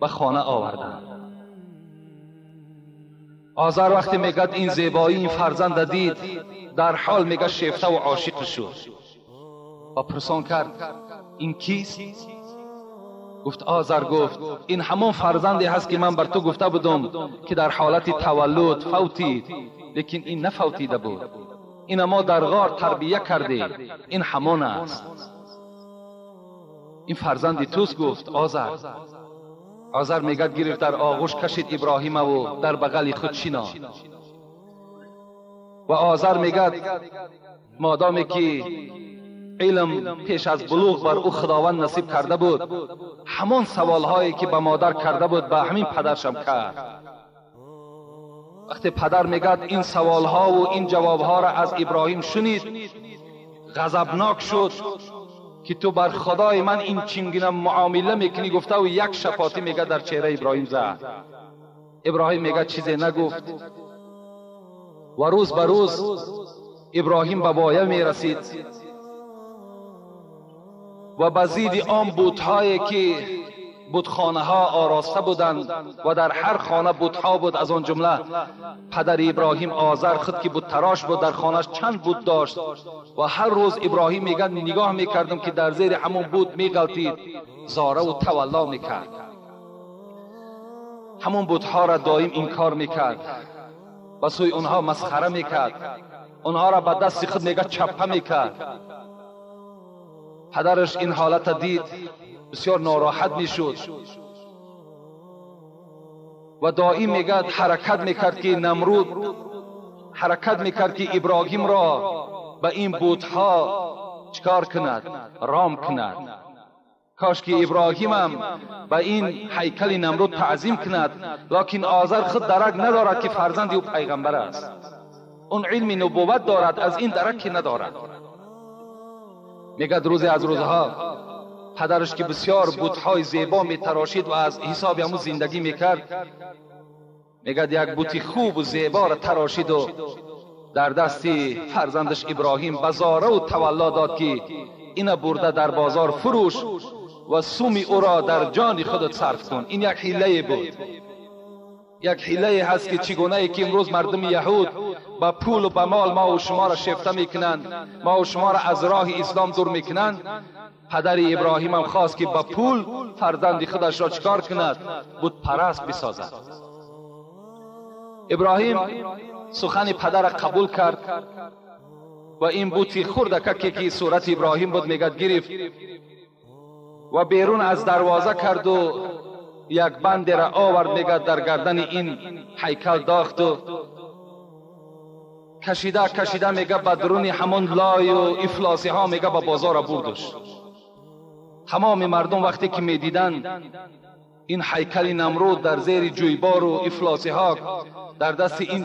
به خانه آوردن. آزر وقتی میگد این زیبایی این فرزند دید، در حال میگه شیفته و عاشق شد و پرسان کرد این کیست؟ گفت آزر گفت این همون فرزندی هست که من بر تو گفته بودم که در حالت تولد فوتید، لیکن این نفوتیده بود. این ما در غار تربیه کرده، این همون است. این فرزندی توست. گفت آزر. آزر میگه گرفت در آغوش کشید ابراهیم و در بغل خود شینا. و آزر میگه مادامی که علم پیش از بلوغ بر او خداوند نصیب کرده بود، همون سوالهایی که به مادر کرده بود به همین پدرشم کرد. وقتی پدر میگه این سوالها و این جوابها را از ابراهیم شنید، غضبناک شد که تو بر خدای من این چنگونه معامله میکنی گفته و یک شپاتی میگه در چهره ابراهیم زد. ابراهیم میگه چیزی نگفت و روز به روز ابراهیم به بایه میرسید و بزید آن بت‌هایی که بتخانه ها آراسته بودند و در هر خانه بت‌ها بود. از آن جمله پدر ابراهیم آزر خود که بت تراش بود در خانهش چند بت داشت و هر روز ابراهیم میگه نگاه میکردم که در زیر همون بت میغلطید، زاره و تولا میکرد، همون بت‌ها را دائم انکار میکرد، با سوی اونها مسخره میکرد، اونها را به دست خود میگه چپه میکرد. پدرش این حالت دید بسیار ناراحت میشد و دائم میگه حرکت میکرد که نمرود حرکت میکرد که ابراهیم را به این بت‌ها چکار کند، رام کند. کاش که ابراهیم هم به این هیکل نمرود تعظیم کند، لکن آزر خود درک ندارد که فرزند او پیغمبر است، اون علم نبوت دارد، از این درک ندارد. میگه روزی از روزها پدرش که بسیار بت‌های زیبا میتراشید و از حساب همون زندگی میکرد، میگه یک بت خوب و زیبا را تراشید و در دست فرزندش ابراهیم به زاره و تولا داد که اینا برده در بازار فروش و سوم او را در جان خودت صرف کن. این یک حیله بود، یک حیله هست که چگونه ای که امروز مردم یهود با پول و با مال ما و شما را شفته میکنند، ما و شما را از راه اسلام دور میکنند. پدر ابراهیم هم خواست که با پول فرزند خودش را چکار کند، بت پرست بسازد. ابراهیم سخن پدر را قبول کرد و این بت خردککی که صورت ابراهیم بود میگه گرفت و بیرون از دروازه کرد و یک بند را آورد، میگه در گردن این هیکل داخت و کشیده میگه بدرون همون لای و افلاسی ها میگه با بازار بردش. تمام مردم وقتی که میدیدن این هیکل نمرود در زیر جویبار و افلاسی ها در دست این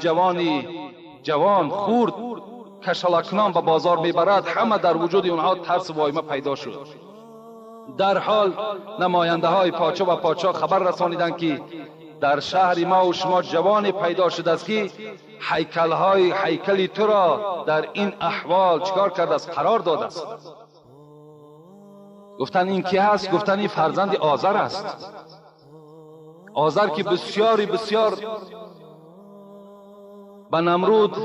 جوان خورد کشلکنان به بازار میبرد، همه در وجود اونها ترس و وایمه پیدا شد. در حال نماینده های پادشاه و پادشاه خبر رسانیدند که در شهر ما و شما جوان پیدا شده است که هیکل تو را در این احوال چکار کرده است، قرار داده است. گفتن این کی هست؟ گفتن این فرزند آزر است. آزر که بسیار به نمرود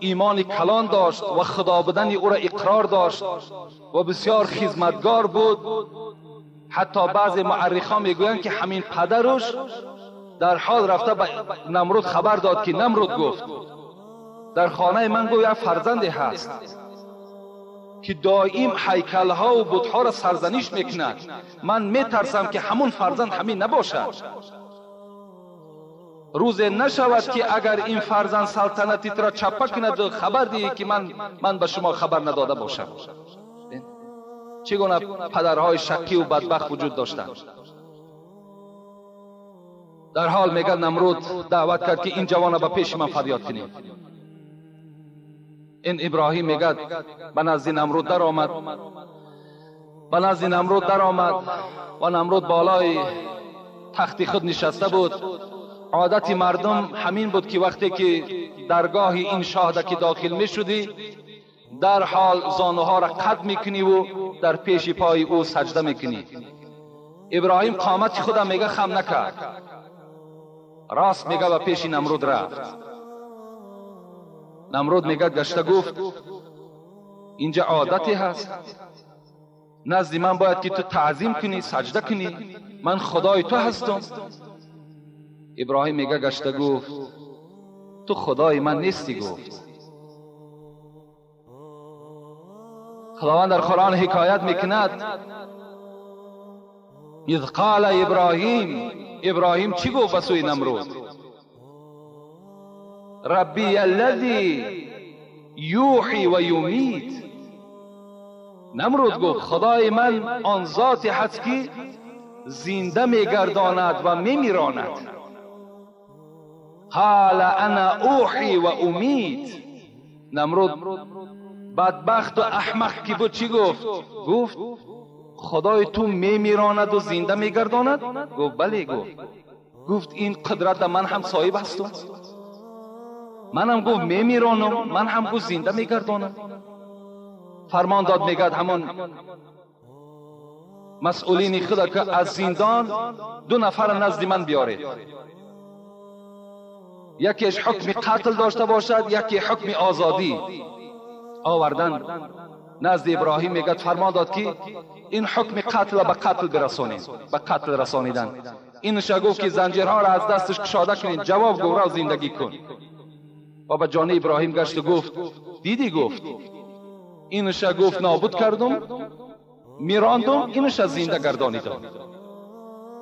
ایمان کلان داشت و خدا بودن او را اقرار داشت و بسیار خدمتگار بود. حتی بعض مورخان میگویند که همین پدرش در حال رفته به نمرود خبر داد که نمرود گفت در خانه من گویا فرزندی هست که دائم هیکل ها و بت ها را سرزنش میکند، من میترسم که همون فرزند همین نباشد. روز نشود که اگر این فرزند سلطنتی را چپه کند و خبر دهی که من به شما خبر نداده باشم. چگونه پدرهای شکی و بدبخت وجود داشتند. در حال میگه نمرود دعوت کرد که این جوان به پیش من فریاد کنید. این ابراهیم میگه به نزد نمرود در آمد و نمرود بالای تخت خود نشسته بود. عادت مردم همین بود که وقتی که درگاه این شاه که داخل می شدی در حال زانوها را قد میکنی و در پیش پای او سجده میکنی. ابراهیم قامت خودم میگه خم نکرد، راست میگه و پیش نمرود رفت. نمرود میگه گشته گفت اینجا عادتی هست، نزد من باید که تو تعظیم کنی، سجده کنی، من خدای تو هستم. ابراهیم میگه گشته گفت تو خدای من نیستی. گفت خداوند در قرآن حکایت میکند اذ قال ابراهیم چی گفت بسوی نمرود؟ ربی الذی یوحی و یمیت. نمرود گفت خدای من آن ذاتی هست که زنده میگرداند و میمیراند. قال انا اوحی و امیت. نمرود بدبخت و احمق کی بود چی گفت؟ گفت خدای تو میمیراند و زنده میگرداند؟ گفت بله. گفت این قدرت من هم صاحب هستم، منم گفت میمیرانم، من هم گفت زنده میگردانم. فرمان داد میگد همون مسئولین خدا که از زندان 2 نفر نزد من بیارید، یکیش حکم قتل داشته باشد، یکی حکم آزادی. آوردن نزد ابراهیم. میگد فرمان داد که این حکم قتل به قتل برسانید، به قتل رسانیدن. اینش گفت که زنجیرها را از دستش کشاده کنید، جواب گو را زندگی کن. و به جان ابراهیم گشت و گفت دیدی؟ گفت اینش گفت نابود کردم، میراندم، اینش زنده گردانیدم.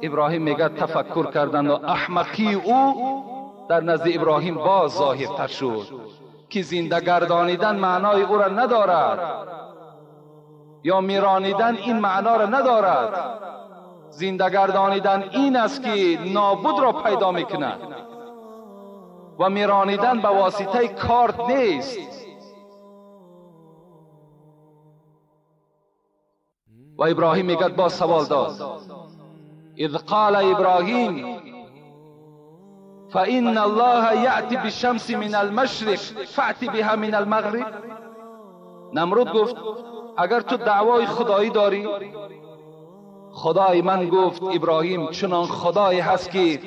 ابراهیم میگد تفکر کردن و احمقی او در نزد ابراهیم باز ظاهرتر شد که زنده گردانیدن معنای او را ندارد، یا میرانیدن این معنا را ندارد. زنده گردانیدن این است که نابود را پیدا میکند و میرانیدن به واسطه کارت نیست. و ابراهیم میگد باز سوال داد اذ قال ابراهیم فإن الله یأتی بالشمس من المشرق فأتی بها من المغرب. نمرود گفت اگر تو دعوای خدایی داری، خدای من گفت ابراهیم چنان خدایی هست که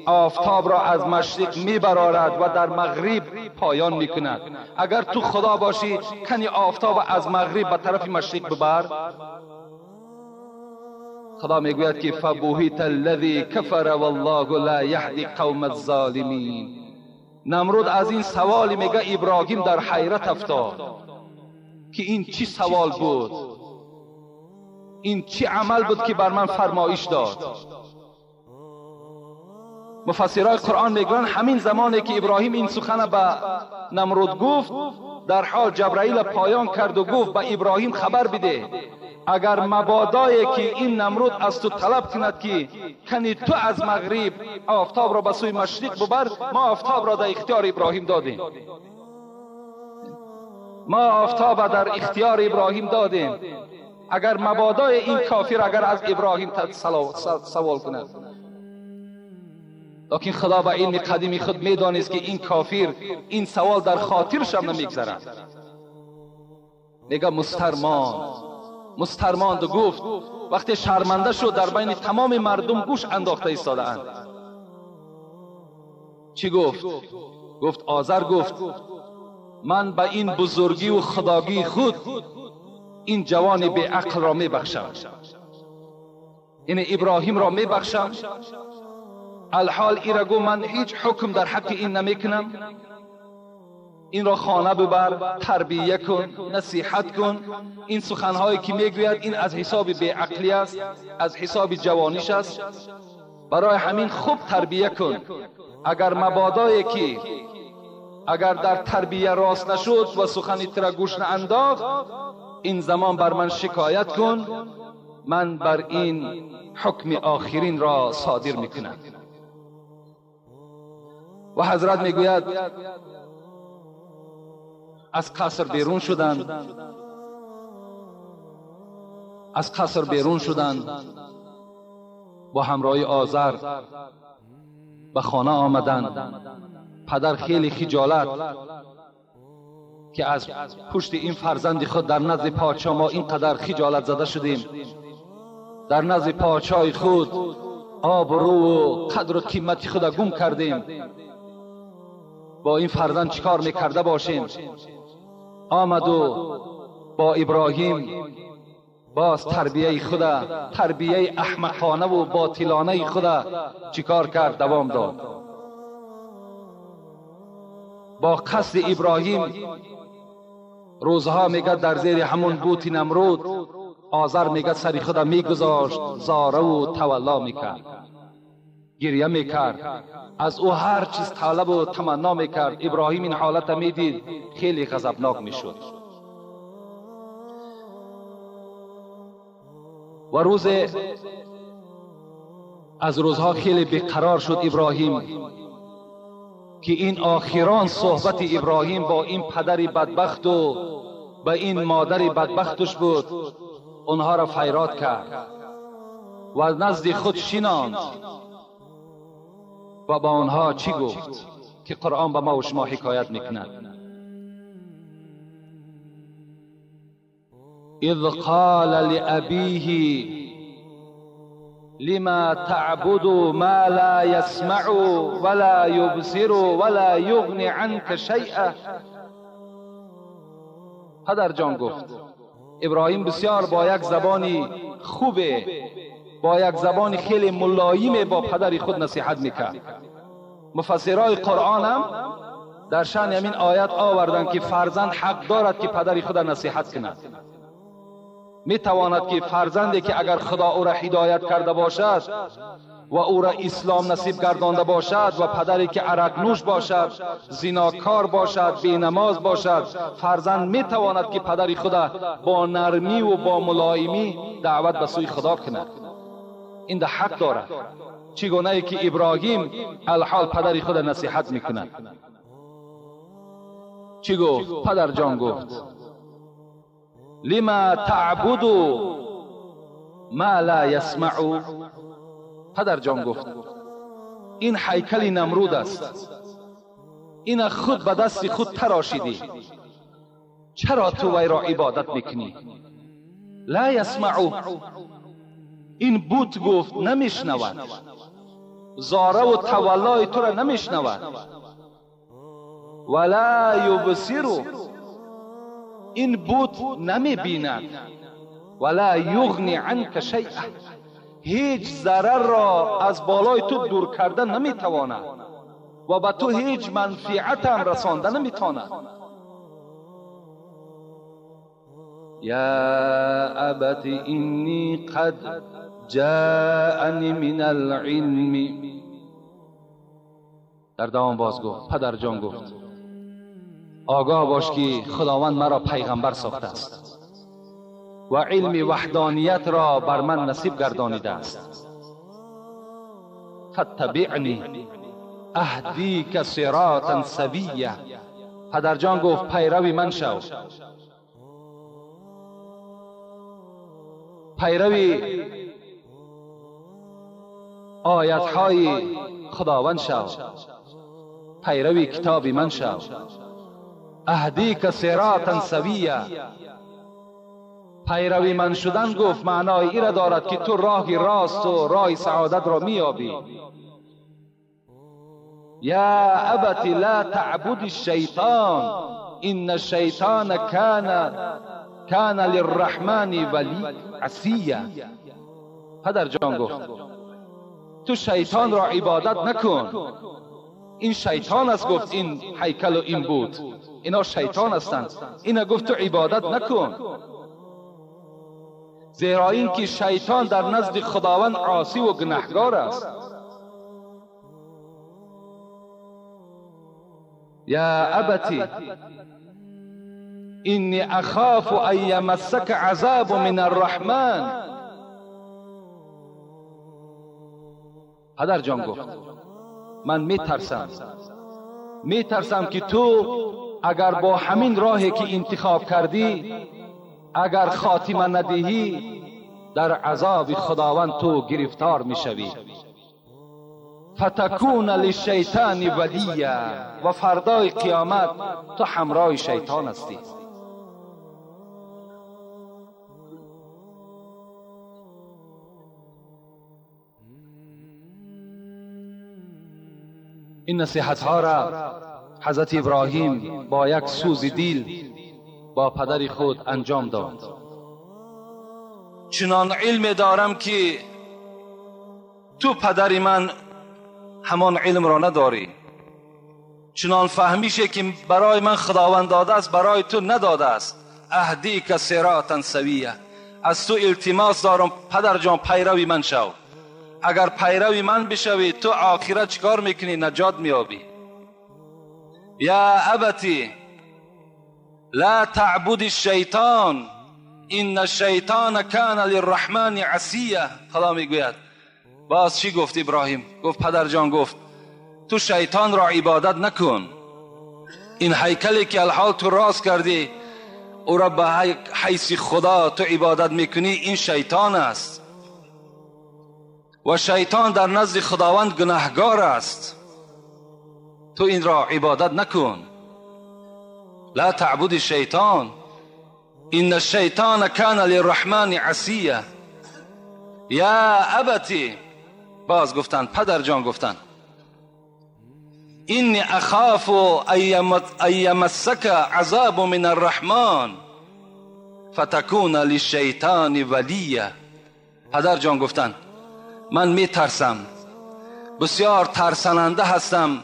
آفتاب را از مشرق میبرارد و در مغرب پایان میکند. اگر تو خدا باشی کنی آفتاب از مغرب به طرف مشرق ببر. خدا میگوید که فبوهیت الذی کفر والله لا یهدی قوم الظالمین. نمرود از این سوال میگه ابراهیم در حیرت افتاد که این چی سوال بود، این چی عمل بود که بر من فرمایش داد. مفسرای قرآن میگویند همین زمانی که ابراهیم این سخن به نمرود گفت، در حال جبرائیل پایان کرد و گفت به ابراهیم خبر بده اگر مبادایی که این نمرود از تو طلب کند که کنی تو از مغرب آفتاب را به سوی مشرق ببر، ما آفتاب را در اختیار ابراهیم دادیم. ما آفتاب در اختیار ابراهیم دادیم. اگر مبادای این کافر اگر از ابراهیم سوال کند، لیکن خدا به علم قدیم خود میدانست که این کافر این سوال در خاطرش هم نمیگذرد. میگه مسترمان دو گفت وقتی شرمنده شد در بین تمام مردم گوش انداخته ایستاده اند. چی گفت؟ گفت آذر گفت من به این بزرگی و خداگی خود این جوان بی عقل را می بخشم، این ابراهیم را می بخشم. الحال ای را گو من هیچ حکم در حق این نمی کنم. این را خانه ببر، تربیه کن، نصیحت کن. این سخنهایی که میگوید این از حساب بی عقلی است، از حساب جوانیش است. برای همین خوب تربیه کن. اگر مبادایی که اگر در تربیه راست نشد و سخنی تر گوش نانداخت، این زمان بر من شکایت کن، من بر این حکم آخرین را صادر میکنم. و حضرت میگوید از قصر بیرون شدند، از قصر بیرون شدند با همراهی آذر به خانه آمدند. پدر خیلی خجالت که از پشت این فرزند خود در نزد پادشاه ما اینقدر خجالت زده شدیم، در نزد پادشاه خود آبرو و قدر و قیمت خود گم کردیم، با این فرزند چیکار میکرده باشیم. آمد و با ابراهیم باز تربیه خدا، تربیه احمقانه و باطلانه خدا چیکار کرد؟ دوام داد. با قصد ابراهیم روزها میگه در زیر همون بوت نمرود آذر میگه سری خدا میگذاشت، زاره و تولا میکرد، گریه میکرد، از او هر چیز طلب و تمنا میکرد. ابراهیم این حالت میدید خیلی غضبناک میشد. و روز از روزها خیلی بیقرار شد ابراهیم که این آخران صحبت ابراهیم با این پدر بدبخت و به این مادر بدبختش بود، اونها را فیراد کرد و نزد خود شیناند و با آنها چی گفت که قرآن به ما و شما حکایت میکند. اذ قال لأبیه لما تعبد ما لا يسمع ولا يبصر ولا يغني عنك شيئا. پدر جان گفت، ابراهیم بسیار با یک زبانی خوبه، با یک زبان خیلی ملایم با پدر خود نصیحت میکرد. مفسرای قرآن هم در شأن همین آیت آوردند که فرزند حق دارد که پدر خود نصیحت کند. می تواند که فرزندی که اگر خدا او را هدایت کرده باشد و او را اسلام نصیب گردانده باشد و پدری که عرق نوش باشد، زناکار باشد، بی نماز باشد، فرزند می تواند که پدر خدا با نرمی و با ملایمی دعوت به سوی خدا کند. این ده حق دارد. چگونه ای که ابراهیم الحال پدر خود نصیحت میکند. چی گفت؟ پدر جان گفت لما تعبد ما لا يسمع. پدر جان گفت این هیکل نمرود است، این خود به دست خود تراشیدی، چرا تو وی را عبادت میکنی؟ لا يسمع، این بت گفت نمیشنود، زاره و تولای تو را نمیشنود. ولا یبصر، این بت نمیبیند. ولا یغنی عنک شیئا، هیچ ضرر را از بالای تو دور کرده نمیتواند و به تو هیچ منفعت هم رسانده نمیتواند. یا ابت انی قد جاءنی من العلم. در دوام باز گفت، پدر جان گفت آگاه باش که خداوند مرا پیغمبر ساخته است و علم وحدانیت را بر من نصیب گردانیده است. فاتبعنی اهدیک صراطا سویا. پدر جان گفت پیروی من شو، پیروی آیت‌های خداوند شو، پیروی کتاب من شو. اهدیک صراطا سویا، پیروی من شدن گفت معنای این را دارد که تو راه راست و راه سعادت را میابی. یا ابت لا تعبد الشیطان ان الشیطان کان للرحمن ولی عصیا. پدر جان گفت تو شیطان را عبادت نکن، این شیطان است. گفت این هیکل و این بود، اینا شیطان هستند، اینا گفت تو عبادت نکن، زیرا این که شیطان در نزد خداوند عاصی و گناهکار است. یا ابتی انی اخاف ان یمسک عذاب من الرحمن. پدر جان گفت من میترسم که تو اگر با همین راهی که انتخاب کردی اگر خاتمه ندهی در عذاب خداوند تو گرفتار میشوی. فتکون للشیطان ولیا، و فردای قیامت تو همراه شیطان هستی. این نصیحت ها را حضرت ابراهیم با یک سوز دل با پدر خود انجام داد. چنان علم دارم که تو پدر من همان علم را نداری، چنان فهمیشه که برای من خداوند داده است برای تو نداده است. اهدیک صراطا سویا، از تو التماس دارم پدر جان پیروی من شو. اگر پیروی من بشوی تو آخرت چیکار میکنی؟ نجات میابی. یا ابتی لا تعبد الشیطان ان الشیطان کان للرحمن عصیا. خدا میگوید باز چی گفت ابراهیم؟ گفت پدر جان گفت تو شیطان را عبادت نکن. این هیکلی که الحال تو راست کردی او را به حیث خدا تو عبادت میکنی، این شیطان است و شیطان در نزد خداوند گناهگار است. تو این را عبادت نکن. لا تعبد الشیطان ان الشیطان کان للرحمن عصیا. یا ابتی، باز گفتن پدر جان، گفتن اینی اخاف ان یمسک عذاب من الرحمن فتکون للشیطان ولیا. پدر جان گفتن من می ترسم، بسیار ترسننده هستم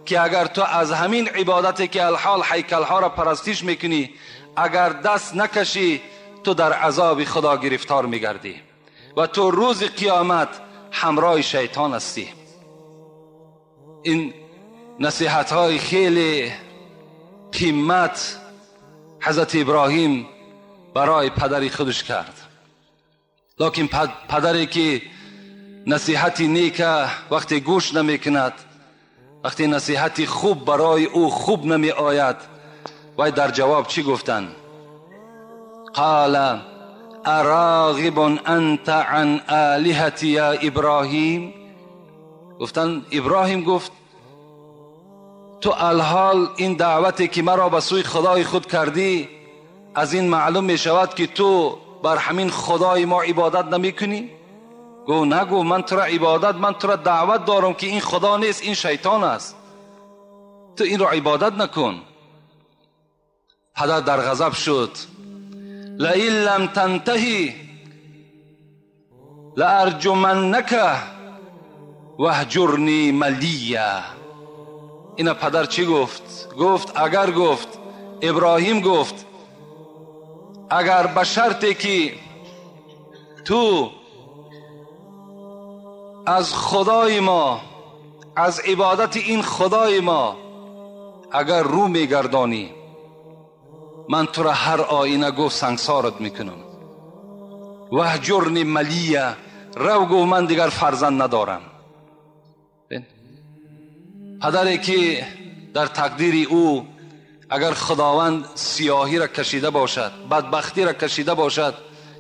که اگر تو از همین عبادتی که الحال هیکل ها را پرستش میکنی اگر دست نکشی، تو در عذاب خدا گرفتار میگردی و تو روز قیامت همراه شیطان هستی. این نصیحت های خیلی قیمت حضرت ابراهیم برای پدری خودش کرد. لیکن پدری که نصیحتی نیک وقتی گوش نمی کند، وقتی نصیحتی خوب برای او خوب نمی آید، وای در جواب چی گفتن؟ قال اراغب انت عن آلهتی یا ابراهیم. گفتن ابراهیم گفت تو الحال این دعوتی که مرا به سوی خدای خود کردی، از این معلوم می شود که تو بر همین خدای ما عبادت نمی کنی؟ گو نگو، من تو را دعوت دارم که این خدا نیست، این شیطان است، تو این را عبادت نکن. پدر در غضب شد. لئن لم تنتهی لارجمنک واهجرنی ملیا. اینا پدر چی گفت؟ گفت ابراهیم گفت اگر به شرطی که تو از خدای ما، از عبادت این خدای ما اگر رو میگردانی، من تو را هر آینه گفت سنگسارت میکنم. وهجرنی ملیه، رو گو من دیگر فرزند ندارم. پدری که در تقدیر او اگر خداوند سیاهی را کشیده باشد، بدبختی را کشیده باشد،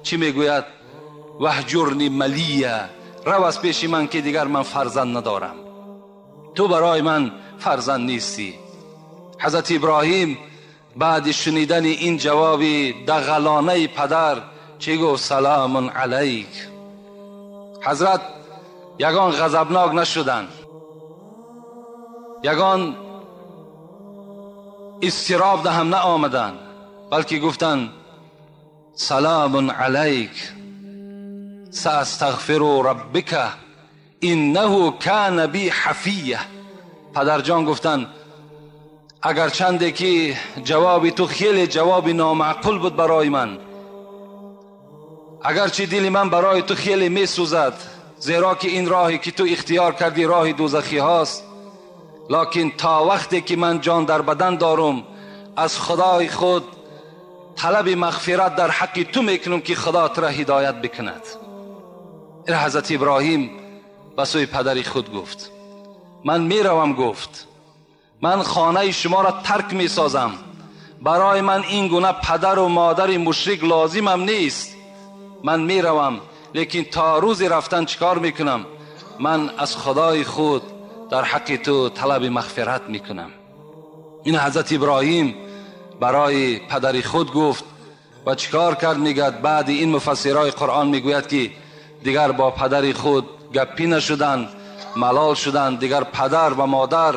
چی میگوید؟ وهجرنی ملیه، رو از پیش من که دیگر من فرزند ندارم، تو برای من فرزند نیستی. حضرت ابراهیم بعد شنیدن این جواب دغلانه پدر چی گفت؟ سلام علیک. حضرت یگان غضبناک نشدن، یگان استراب ده هم نه آمدن، بلکه گفتن سلام علیک ساستغفر ربک انه کان بی حفیه. پدر جان گفتن اگر چنده که جواب تو خیلی جواب نامعقول بود برای من، اگرچه دل من برای تو خیلی می سوزد، زیرا که این راهی که تو اختیار کردی راه دوزخی هاست، لکن تا وقتی که من جان در بدن دارم از خدای خود طلب مغفرت در حق تو میکنم که خدا تو را هدایت بکند. این حضرت ابراهیم به سوی پدری خود گفت من میروم، گفت من خانه شما را ترک میسازم، برای من این گونه پدر و مادر مشرک لازمم نیست، من میروم، لیکن تا روز رفتن چیکار میکنم؟ من از خدای خود در حق تو طلب مغفرت میکنم. این حضرت ابراهیم برای پدری خود گفت و چیکار کرد؟ میگد بعد این مفسرای قرآن میگوید که دیگر با پدری خود گپی نشدند، ملال شدند، دیگر پدر و مادر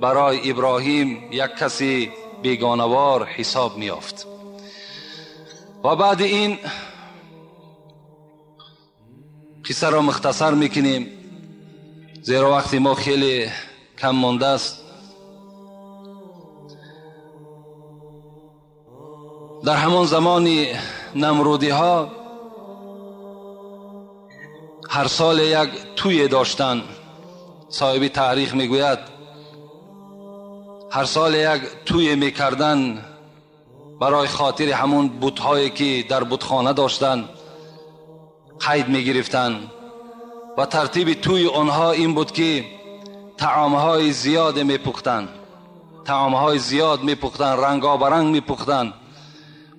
برای ابراهیم یک کسی بیگانوار حساب میافت. و بعد این قصه را مختصر میکنیم زیرا وقتی ما خیلی کم مانده است. در همان زمان نمرودی ها هر سال یک توی داشتن. صاحب تاریخ میگوید هر سال یک توی میکردن برای خاطر همون بت‌هایی که در بتخانه داشتن، قید میگرفتن و ترتیب توی آنها این بود که طعامهای زیاد میپختن، طعامهای زیاد میپختن، رنگا برنگ میپختن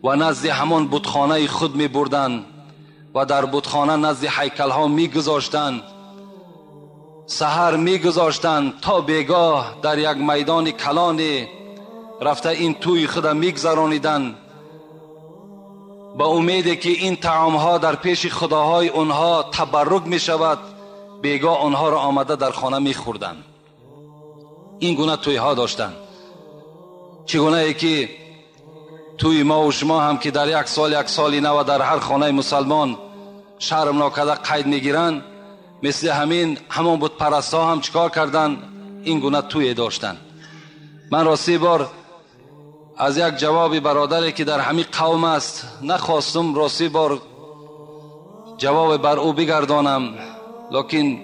و نزد همان بتخانه خود می بردند و در بتخانه نزد هیکل ها می گذاشتند. سحر می گذاشتند تا بیگاه در یک میدان کلانی رفته این توی خود می گذرانیدند با امیدی که این طعام ها در پیش خداهای اونها تبرک می شود. بیگاه آنها را آمده در خانه می خوردند. این گونه توی ها داشتند. چگونه ای که توی ما و شما هم که در یک سالی نو در هر خانه مسلمان شرم ناکده قید میگیرند، مثل همون بت پرستا هم چیکار کردند؟ این گونه توی داشتند. من راستی بار از یک جواب برادری که در همین قوم است نخواستم راستی بار جواب بر او بگردانم، لکن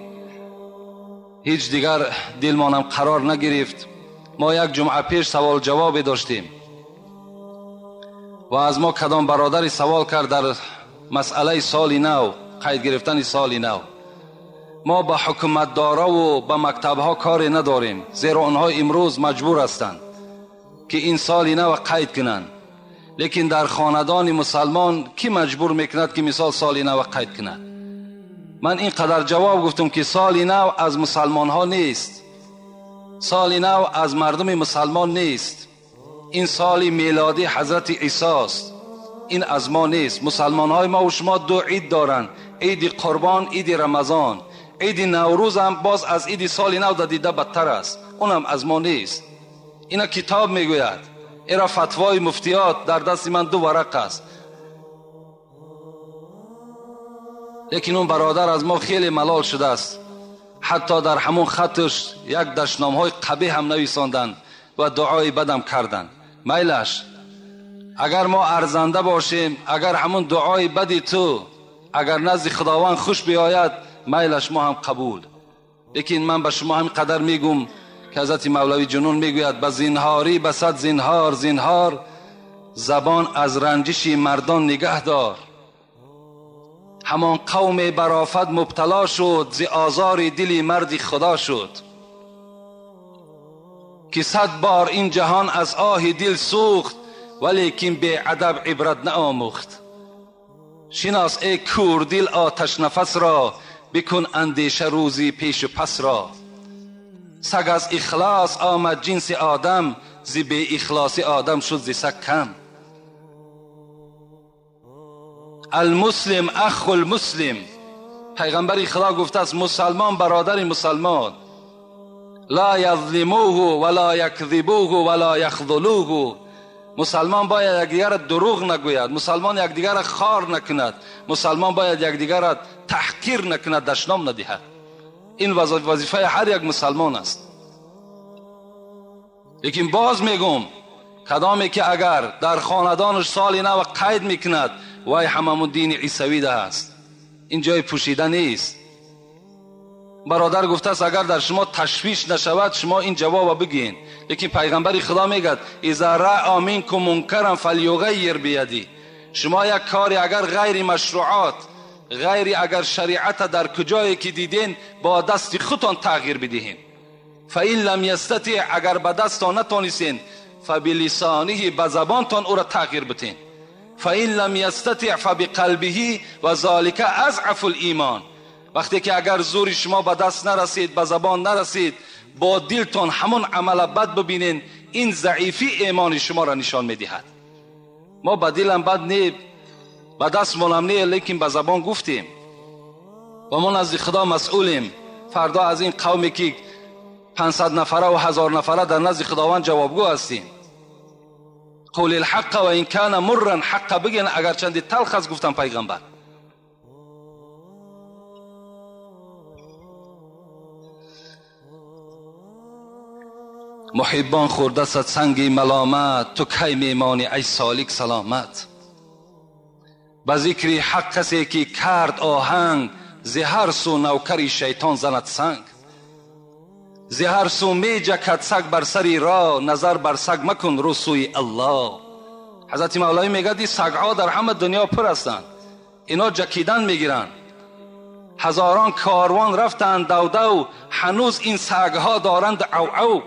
هیچ دیگر دلمانم قرار نگرفت. ما یک جمعه پیش سوال جواب داشتیم و از ما کدام برادری سوال کرد در مسئله سال نو، قید گرفتن سال نو. ما با حکومت دارا و با مکتب ها کاری نداریم، زیرا آنها امروز مجبور هستند که این سال نو قید کنند. لیکن در خاندان مسلمان کی مجبور میکند که مثال سال نو قید کند؟ من این قدر جواب گفتم که سال نو از مسلمان ها نیست، سال نو از مردم مسلمان نیست. این سال میلادی حضرت عیسی است، این از ما نیست. مسلمان های ما و شما دو عید دارند، عید قربان، عید رمضان. عید نوروز هم باز از عید سال نو دیده بدتر است، اونم از ما نیست. اینا کتاب میگوید، اینا فتوای مفتیات در دست من 2 ورق است. لیکن اون برادر از ما خیلی ملال شده است، حتی در همون خطش یک دشنام های قبیح هم نویساندن و دعای بدم کردن. میلش اگر ما ارزنده باشیم، اگر همون دعای بدی تو اگر نزد خداوند خوش بیاید، میلش ما هم قبول. لیکن من به شما همین قدر میگم که حضرت مولوی جنون میگوید به زینهاری بسد زینهار، زینهار زبان از رنجش مردان نگه دار. همان قوم برافت مبتلا شد، ز آزار دلی مرد خدا شد. که 100 بار این جهان از آه دل سوخت، ولیکن به ادب عبرت نآموخت. شناس ای کور دل آتش نفس را، بکن اندیشه روزی پیش و پس را. سگ از اخلاص آمد جنس آدم، ز بی اخلاصی آدم شد ز سگ کم. المسلم اخو المسلم، پیغمبر خدا گفته است مسلمان برادر مسلمان. لا یظلموه ولا یکذبوه ولا یخذلوه. مسلمان باید یکدیگر را دروغ نگوید، مسلمان یکدیگر را خار نکند، مسلمان باید یکدیگر را تحقیر نکند، دشنام ندهد. این وظیفه هر یک مسلمان است. لیکن باز میگم کدامی که اگر در خاندانش سال نو قید میکند، وای هممون دین عیسوی ده است. این جای پوشیده نیست. برادر گفته است اگر در شما تشویش نشود شما این جواب بگین. لیکن پیغمبر خدا میگه اذا رأى منکم منکرا فلیغیر بیدی. شما یک کاری اگر غیر مشروعات، غیر اگر شریعت در کجایی که دیدین، با دست خودتان تغییر بدهین. فإن لم یستطع، اگر به دستان نتونستین، فبلسانه، به زبانتان او را تغییر بدین. فإن لم یستطع فبقلبه و ذلک اضعف الایمان. وقتی که اگر زور شما به دست نرسید، به زبان نرسید، با دلتان همون عمل بد ببینین، این ضعیفی ایمان شما را نشان میدهد. ما به دلم بد نه، به دست مولم نه، لیکن به زبان گفتیم و ما نزد خدا مسئولیم. فردا از این قومی که 500 نفره و 1000 نفره در نزد خداوند جوابگو هستیم. قول الحق و این کان مرا، حق بگین اگر چندی تلخ است. گفتم پیغمبر محبان خورده ست سنگ ملامت، تو کی میمانی ای سالک سلامت. به ذکر حق کسی که کرد آهنگ، ز هر سو نوکری شیطان زند سنگ. ز هر سو می جکد سگ بر سری را، نظر بر سگ مکن رو سوی الله. حضرت مولوی میگه دی سگ ها در همه دنیا پر هستند، اینا جکیدن میگیرن. هزاران کاروان رفتند دو دو، هنوز این سگ ها دارند او او.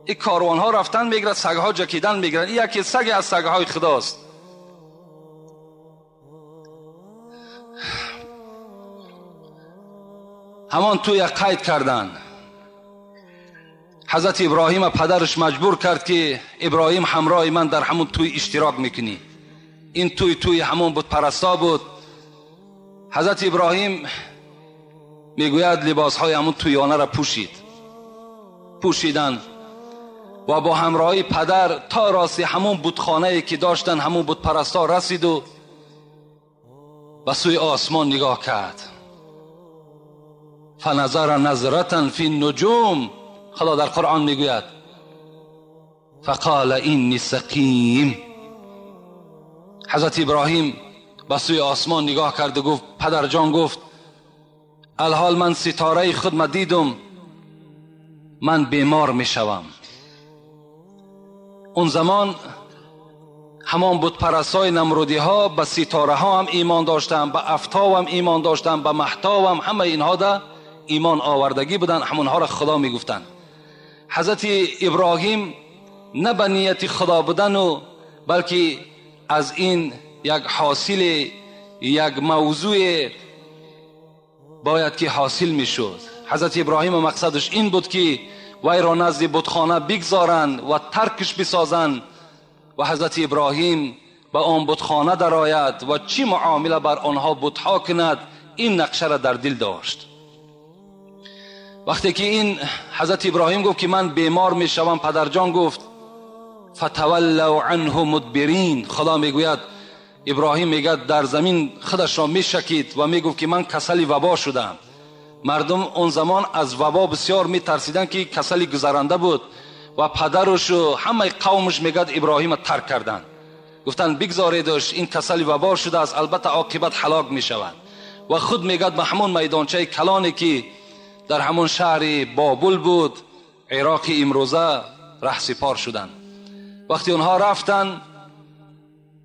این کاروان ها رفتن میگیرن، سگ ها جکیدن میگیرن. این یکی سگ از سگ های خداست. همان توی قید کردن. حضرت ابراهیم پدرش مجبور کرد که ابراهیم همراه من در همون توی اشتراک میکنی. این توی همون بت پرستا بود. حضرت ابراهیم میگوید لباسهای همون تویانه را پوشیدن و با همراهی پدر تا راستی همون بتخانه‌ای که داشتن همون بت پرستا رسید و به سوی آسمان نگاه کرد. فنظر نظرة فی النجوم، خدا در قرآن میگوید فقال اینی سقیم. حضرت ابراهیم به سوی آسمان نگاه کرد و گفت پدر جان، گفت الحال من ستاره خود دیدم، من بیمار میشوم. اون زمان همان بت پرستای نمرودی ها به ستاره ها هم ایمان داشتن، به افتا هم ایمان داشتن، به مهتا هم، همه اینها ده ایمان آوردگی بودن، همونها را خدا میگفتن. حضرت ابراهیم نه به نیت خدا بودن و بلکه از این یک حاصل یک موضوع باید که حاصل میشد. حضرت ابراهیم مقصدش این بود که وی را نزد بتخانه بگذارند و ترکش بسازند و حضرت ابراهیم به آن بتخانه درآید و چی معامله بر آنها بتها کند. این نقشه را در دل داشت. وقتی که این حضرت ابراهیم گفت که من بیمار میشوم، پدر جان گفت فتولوا عنه مدبرین. خدا میگوید ابراهیم میگه در زمین خودش را میشکید و میگفت که من کسل وبا شدم. مردم اون زمان از وبا بسیار میترسیدن که کسل گذرنده بود و پدرش و همه قومش میگه ابراهیم ترک کردن، گفتن بگذاریدش، این کسل وبا شده است، البته عاقبت هلاک میشود. و خود میگه به همون میدانچه کلانی که در همون شهر بابل بود، عراق امروزه، رهسپار شدن. وقتی اونها رفتن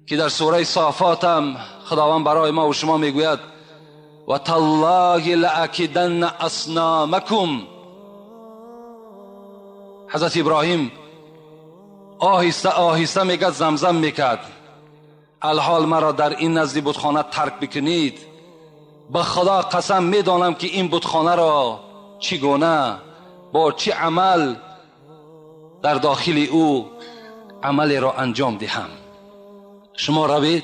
که در سوره صافات هم خداوند برای ما و شما میگوید و تالله لاکیدن اصنامکم. حضرت ابراهیم آهسته آهسته میگه زمزم میکرد الحال مرا در این نزد بتخانه ترک بکنید، به خدا قسم میدانم که این بتخانه را چگونه با چه عمل در داخل او عملی را انجام دهم. شما روید،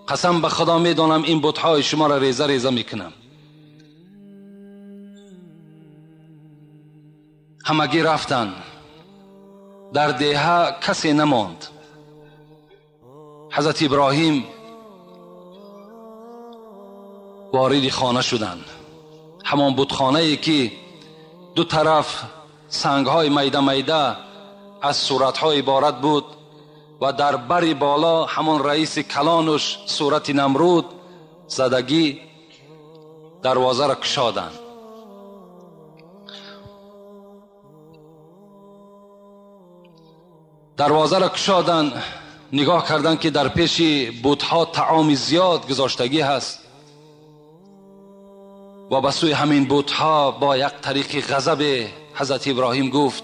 قسم به خدا میدانم این بتهای شما را ریزه ریزه میکنم. همگی رفتن، در دیه کسی نماند. حضرت ابراهیم وارد خانه شدند. همان بتخانه‌ای که دو طرف سنگ‌های میده میده از صورت‌های عبارت بود و در بر بالا همون رئیس کلانش صورت نمرود زدگی، دروازه را کشادند. دروازه را کشادند، نگاه کردند که در پیش بت‌ها طعام زیاد گذاشتگی هست و به سوی همین بت‌ها با یک طریق غضب حضرت ابراهیم گفت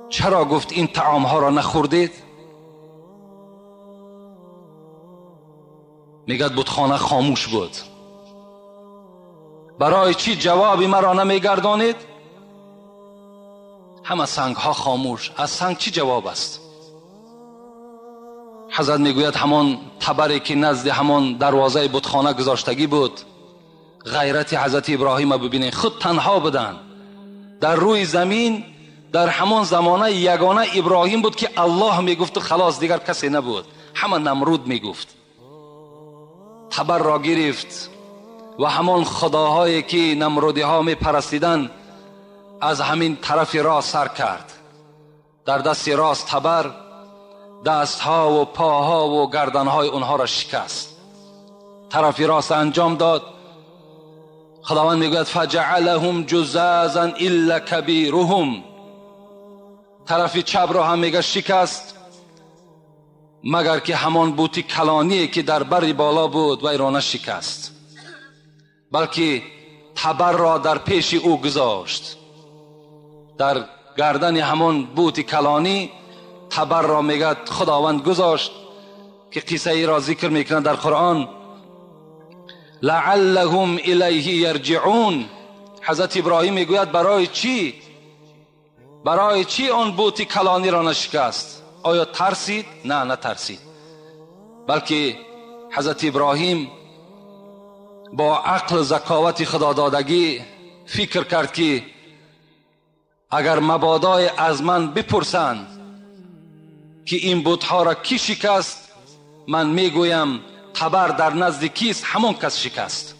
چرا گفت این طعام ها را نخوردید؟ میگد بتخانه خاموش بود. برای چی جوابی مرا نمیگردانید؟ همه سنگ ها خاموش. از سنگ چی جواب است؟ حضرت میگوید همان تبری که نزد همان دروازه بتخانه گذاشتگی بود. غیرت حضرت ابراهیم ببینید، خود تنها بودن در روی زمین. در همان زمانه یگانه ابراهیم بود که الله میگفت خلاص، دیگر کسی نبود، همه نمرود میگفت. تبر را گرفت و همان خداهایی که نمرودی ها میپرستیدن از همین طرف راست سر کرد. در دست راست تبر دست ها و پاها و گردن های اونها را شکست. طرف راست انجام داد. خداوند میگوید فجعلهم جزازا الا کبیرهم. طرف چپ را هم میگه شکست مگر که همان بوتی کلانی که در بر بالا بود و ایرانه شکست، بلکه تبر را در پیش او گذاشت. در گردن همان بوتی کلانی تبر را میگه خداوند گذاشت که قصه ای را ذکر میکنه در قرآن. لعلهم الیه یرجعون. حضرت ابراهیم میگوید برای چی آن بت کلانی را نشکست؟ آیا ترسید؟ نه نترسید، بلکه حضرت ابراهیم با عقل ذکاوت خدا دادگی فکر کرد که اگر مبادای از من بپرسند که این بت‌ها را کی شکست، من میگویم خبر در نزد کیست؟ همون کس شکست.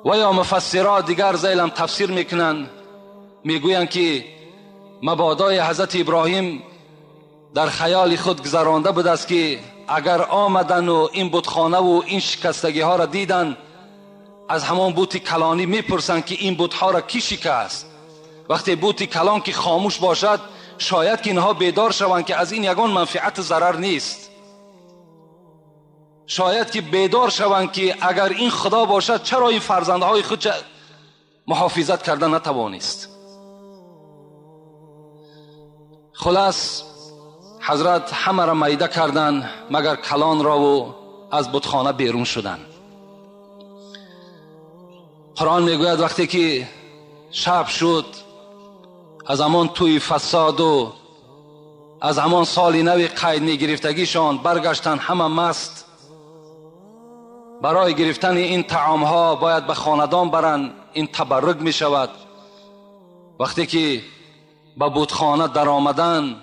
و یا مفسرات دیگر زیلم تفسیر میکنن، میگویند که مبادای حضرت ابراهیم در خیال خود گذرانده بود است که اگر آمدن و این بتخانه و این شکستگی ها را دیدن، از همان بت کلانی میپرسند که این بتها را کی شکست. وقتی بت کلان که خاموش باشد، شاید که اینها بیدار شوند که از این یگان منفعت ضرر نیست. شاید که بیدار شوند که اگر این خدا باشد چرا این فرزندهای خود محافظت کردن نتوانست. خلاص حضرت همه را میده کردند مگر کلان را و از بتخانه بیرون شدند. قرآن میگوید وقتی که شب شد، از همان توی فساد و از همان سال نو قید میگرفتگیشان برگشتن همه مست. برای گرفتن این طعام ها باید به خاندان برن، این تبرک می شود. وقتی که به بتخانه در آمدن،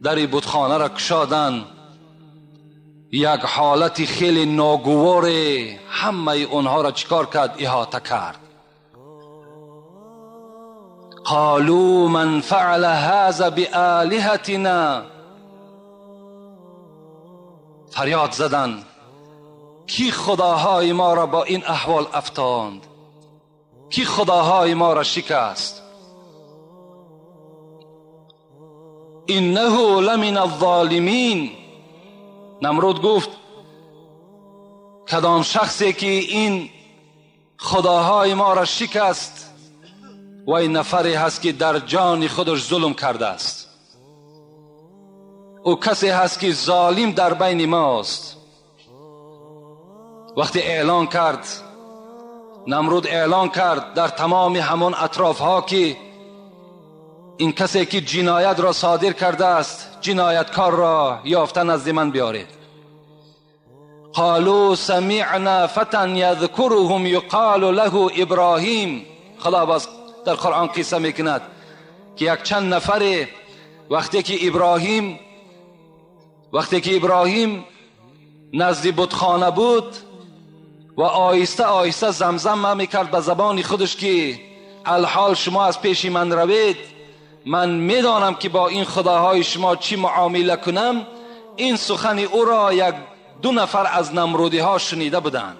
در بتخانه را کشادن، یک حالت خیلی ناگوار همه اونها را چیکار کرد؟ احاطه کرد. قالوا من فعل هذا بآلهتنا، فریاد زدن کی خداهای ما را با این احوال افتاند؟ کی خداهای ما را شکست؟ انه لمن الظالمین. نمرود گفت کدام شخصی که این خداهای ما را شکست و این نفری هست که در جان خودش ظلم کرده است. او کسی هست که ظالم در بین ماست. وقتی اعلان کرد، نمرود اعلان کرد در تمام همون اطراف ها که این کسی که جنایت را صادر کرده است، جنایتکار را یافته نزد من بیارید. قالوا سمعنا فتى یذکرهم یقال له ابراهیم. خدا باز در قرآن قصه میکند که یک چند نفر وقتی که ابراهیم نزد بتخانه بود و آهسته آهسته زمزم میکرد به زبان خودش که الحال شما از پیش من روید، من میدانم که با این خداهای شما چی معامله کنم. این سخن او را یک دو نفر از نمرودی ها شنیده بودند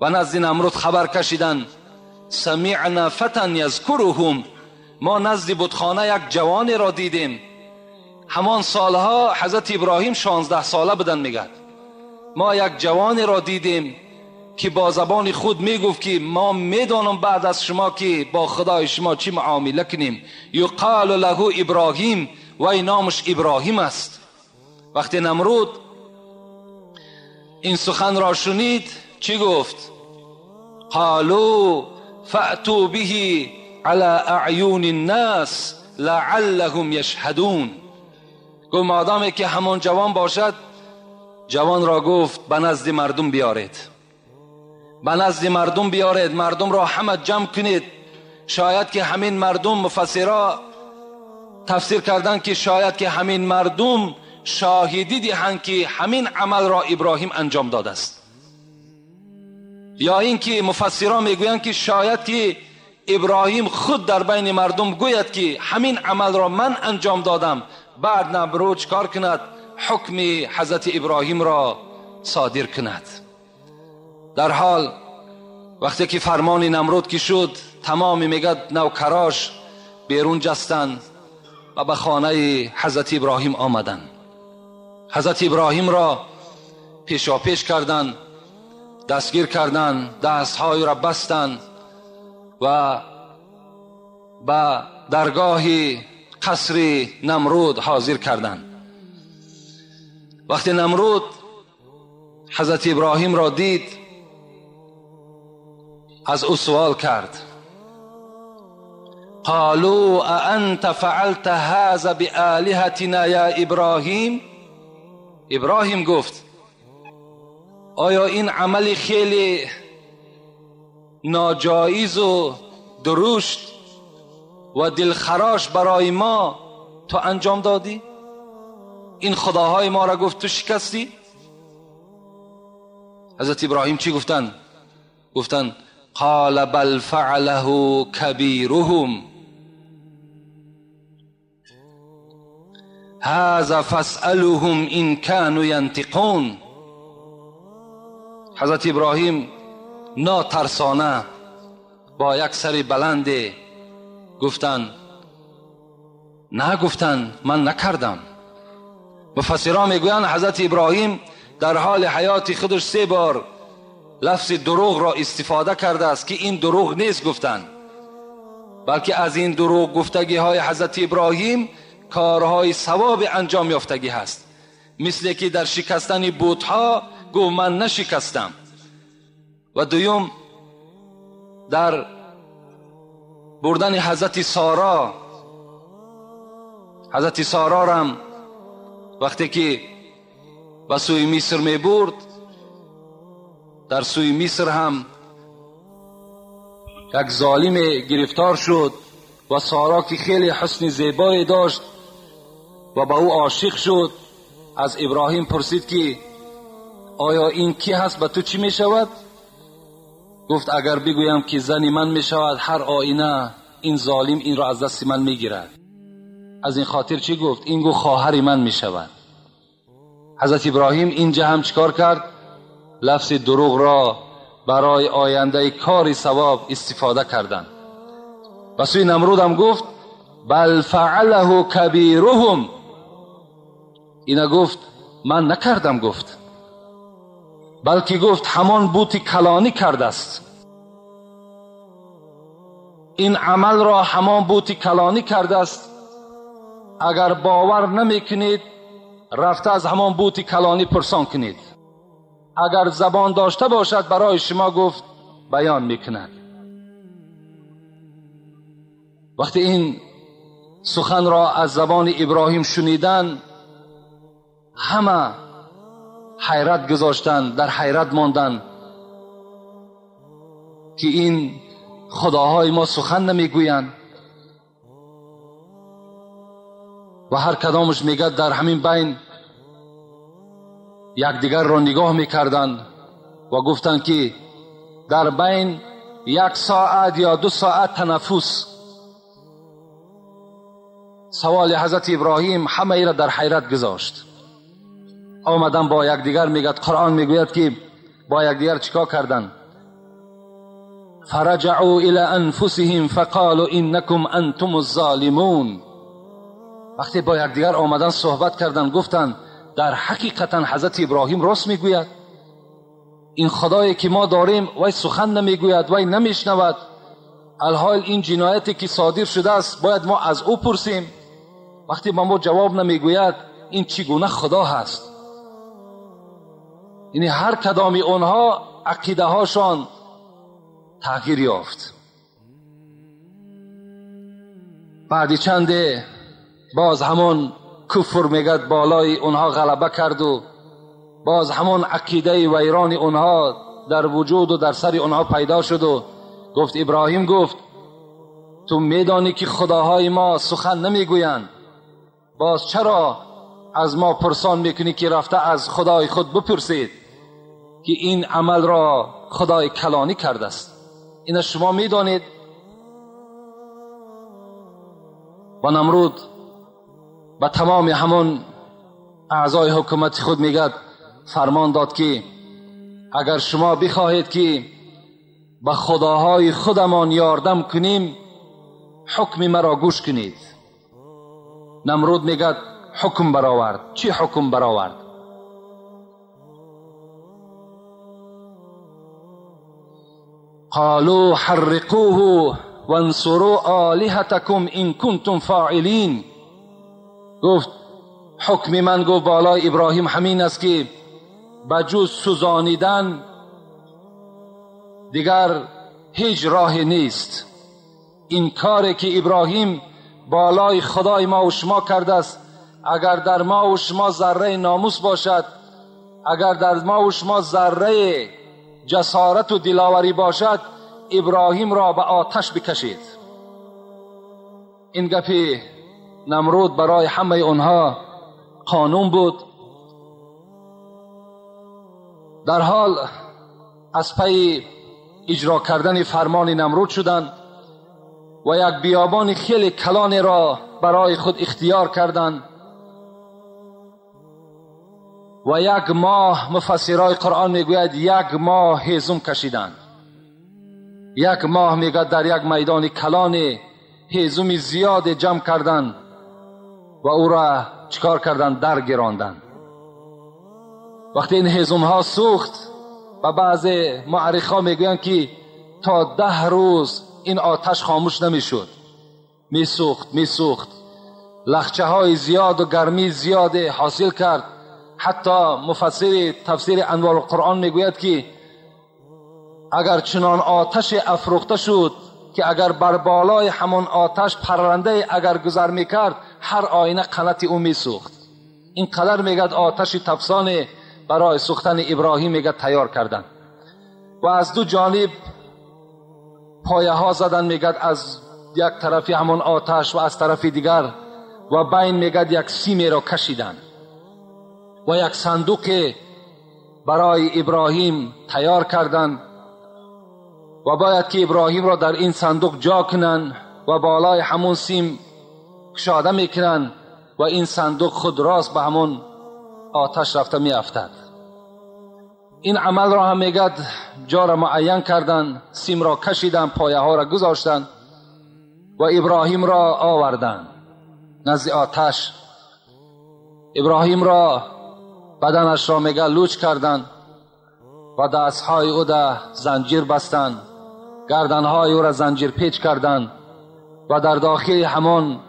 و نزد نمرود خبر کشیدن سمعنا فتى یذکرهم، ما نزد بتخانه یک جوانی را دیدیم. همان سالها حضرت ابراهیم 16 ساله بودن. میگد ما یک جوانی را دیدیم که با زبان خود میگفت که ما میدانم بعد از شما که با خدای شما چی معامله کنیم. یقال له ابراهیم، و این نامش ابراهیم است. وقتی نمرود این سخن را شنید چی گفت؟ قالوا فأتوا به على اعیون الناس لعلهم یشهدون. گفت مادامی که همون جوان باشد، جوان را گفت به نزد مردم بیارید، به نزد مردم بیارید، مردم را همه جمع کنید. شاید که همین مردم، مفسرها تفسیر کردن که شاید که همین مردم شاهدی دهند که همین عمل را ابراهیم انجام داده است، یا اینکه مفسرها میگویند که شاید که ابراهیم خود در بین مردم گوید که همین عمل را من انجام دادم، بعد نمرود چکار کند؟ حکم حضرت ابراهیم را صادر کند. در حال وقتی که فرمان نمرود که شد، تمام میگد نوکراش بیرون جستن و به خانه حضرت ابراهیم آمدن. حضرت ابراهیم را پیشاپیش کردند، دستگیر کردند، دستهای را بستند و به درگاه قصر نمرود حاضر کردند. وقتی نمرود حضرت ابراهیم را دید، از او سوال کرد: قالوا اانت فعلت هذا بآلهتنا یا ابراهیم؟ ابراهیم گفت: آیا این عمل خیلی ناجایز و درشت و دلخراش برای ما تو انجام دادی؟ این خداهای ما را گفت تو شکستی؟ حضرت ابراهیم چی گفتن؟ گفتن: قال بل فعله کبیرهم هذا فاسألهم ان كانوا ينطقون. حضرت ابراهیم ناترسانه با یک سر بلند گفتن: نه، گفتن من نکردم. مفسران میگویند حضرت ابراهیم در حال حیات خودش 3 بار لفظ دروغ را استفاده کرده است که این دروغ نیست گفتن، بلکه از این دروغ گفتگی های حضرت ابراهیم کارهای ثواب انجام یافتگی هست. مثل که در شکستن بت‌ها گفت من نشکستم. و دوم در بردن حضرت سارا، حضرت سارا را هم وقتی که به سوی مصر می برد، در سوی مصر هم یک ظالم گرفتار شد و سارا که خیلی حسن زیبایی داشت و به او عاشق شد، از ابراهیم پرسید که آیا این کی هست، به تو چی می شود؟ گفت اگر بگویم که زنی من می شود، هر آینه این ظالم این را از دست من می گیرد. از این خاطر چی گفت؟ این گو خواهر من می شود. حضرت ابراهیم اینجا هم چیکار کرد؟ لفظ دروغ را برای آینده کار ثواب استفاده کردن. و سوی نمرود هم گفت: بل فعله کبیرهم. اینا گفت من نکردم، گفت بلکه گفت همان بوت کلانی کرده است. این عمل را همان بوت کلانی کرده است. اگر باور نمیکنید رفته از همان بوت کلانی پرسان کنید. اگر زبان داشته باشد برای شما گفت بیان میکند. وقتی این سخن را از زبان ابراهیم شنیدن، همه حیرت گذاشتن، در حیرت ماندن که این خداهای ما سخن نمیگویند. و هر کدامش میگه در همین بین یکدیگر را نگاه میکردند و گفتند که در بین 1 ساعت یا 2 ساعت تنفس. سوال حضرت ابراهیم همه ای را در حیرت گذاشت. آمدن با یکدیگر میگد، قرآن میگوید که با یکدیگر چیکار کردند؟ فرجعوا الى انفسهم فقالوا انکم انتم الظالمون. وقتی با یکدیگر آمدن صحبت کردن گفتند در حقیقتا حضرت ابراهیم راست میگوید. این خدایی که ما داریم وای سخن نمیگوید، وای نمیشنود. الحال این جنایتی که صادر شده است باید ما از او پرسیم. وقتی ما جواب نمیگوید این چگونه خدا هست؟ یعنی هر کدام اونها عقیده هاشان تغییر یافت. بعد چنده باز همون کفر میگد بالای اونها غلبه کرد و باز همون عقیده ویران اونها در وجود و در سر اونها پیدا شد و گفت ابراهیم گفت تو میدانی که خداهای ما سخن نمیگویند، باز چرا از ما پرسان میکنی که رفته از خدای خود بپرسید که این عمل را خدای کلانی کرده است؟ این شما میدانید. و نمرود به تمام همون اعضای حکومت خود میگد فرمان داد که اگر شما بخواهید که به خداهای خودمان یاردم کنیم حکم مرا گوش کنید. نمرود میگد حکم برآورد. چی حکم برآورد؟ قالوا حرقوه وانصروا آلهتكم ان کنتم فاعلین. گفت حکم من گفت بالای ابراهیم همین است که بجز سوزانیدن دیگر هیچ راهی نیست. این کاری که ابراهیم بالای خدای ما و شما کرده است، اگر در ما و شما ذره ناموس باشد، اگر در ما و شما ذره جسارت و دلاوری باشد، ابراهیم را به آتش بکشید. این گپی نمرود برای همه اونها قانون بود. در حال از پی اجرا کردن فرمان نمرود شدند و یک بیابان خیلی کلان را برای خود اختیار کردند و 1 ماه، مفسرای قرآن میگوید 1 ماه هیزم کشیدند. 1 ماه میگه در یک میدان کلان هیزم زیاد جمع کردند و او را چکار کردند؟ در گراندند. وقتی این هیزم ها سوخت، و بعض مورخان میگویند که تا 10 روز این آتش خاموش نمیشد، میسوخت. لخچه های زیاد و گرمی زیاد حاصل کرد. حتی مفسر تفسیر انوار القرآن میگوید که اگر چنان آتش افروخته شد که اگر بر بالای همان آتش پرنده اگر گذر میکرد، هر آینه قنات او میسوخت. این قدر میگد آتش تفسان برای سوختن ابراهیم میگد تیار کردن. و از 2 جانب پایه ها زدن میگد، از یک طرفی همان آتش و از طرف دیگر، و بین میگد یک سیمی را کشیدن و یک صندوق برای ابراهیم تیار کردند و باید که ابراهیم را در این صندوق جا کنند و بالای همون سیم کشاده میکنند و این صندوق خود راست به همون آتش رفته میافتد. این عمل را هم میگد جا را معین کردند، سیم را کشیدن، پایه ها را گذاشتند و ابراهیم را آوردند نزد آتش. ابراهیم را بدنش را میگه لوچ کردند و دستهای او را زنجیر بستند، گردنهای او را زنجیر پیچ کردند و در داخل همان،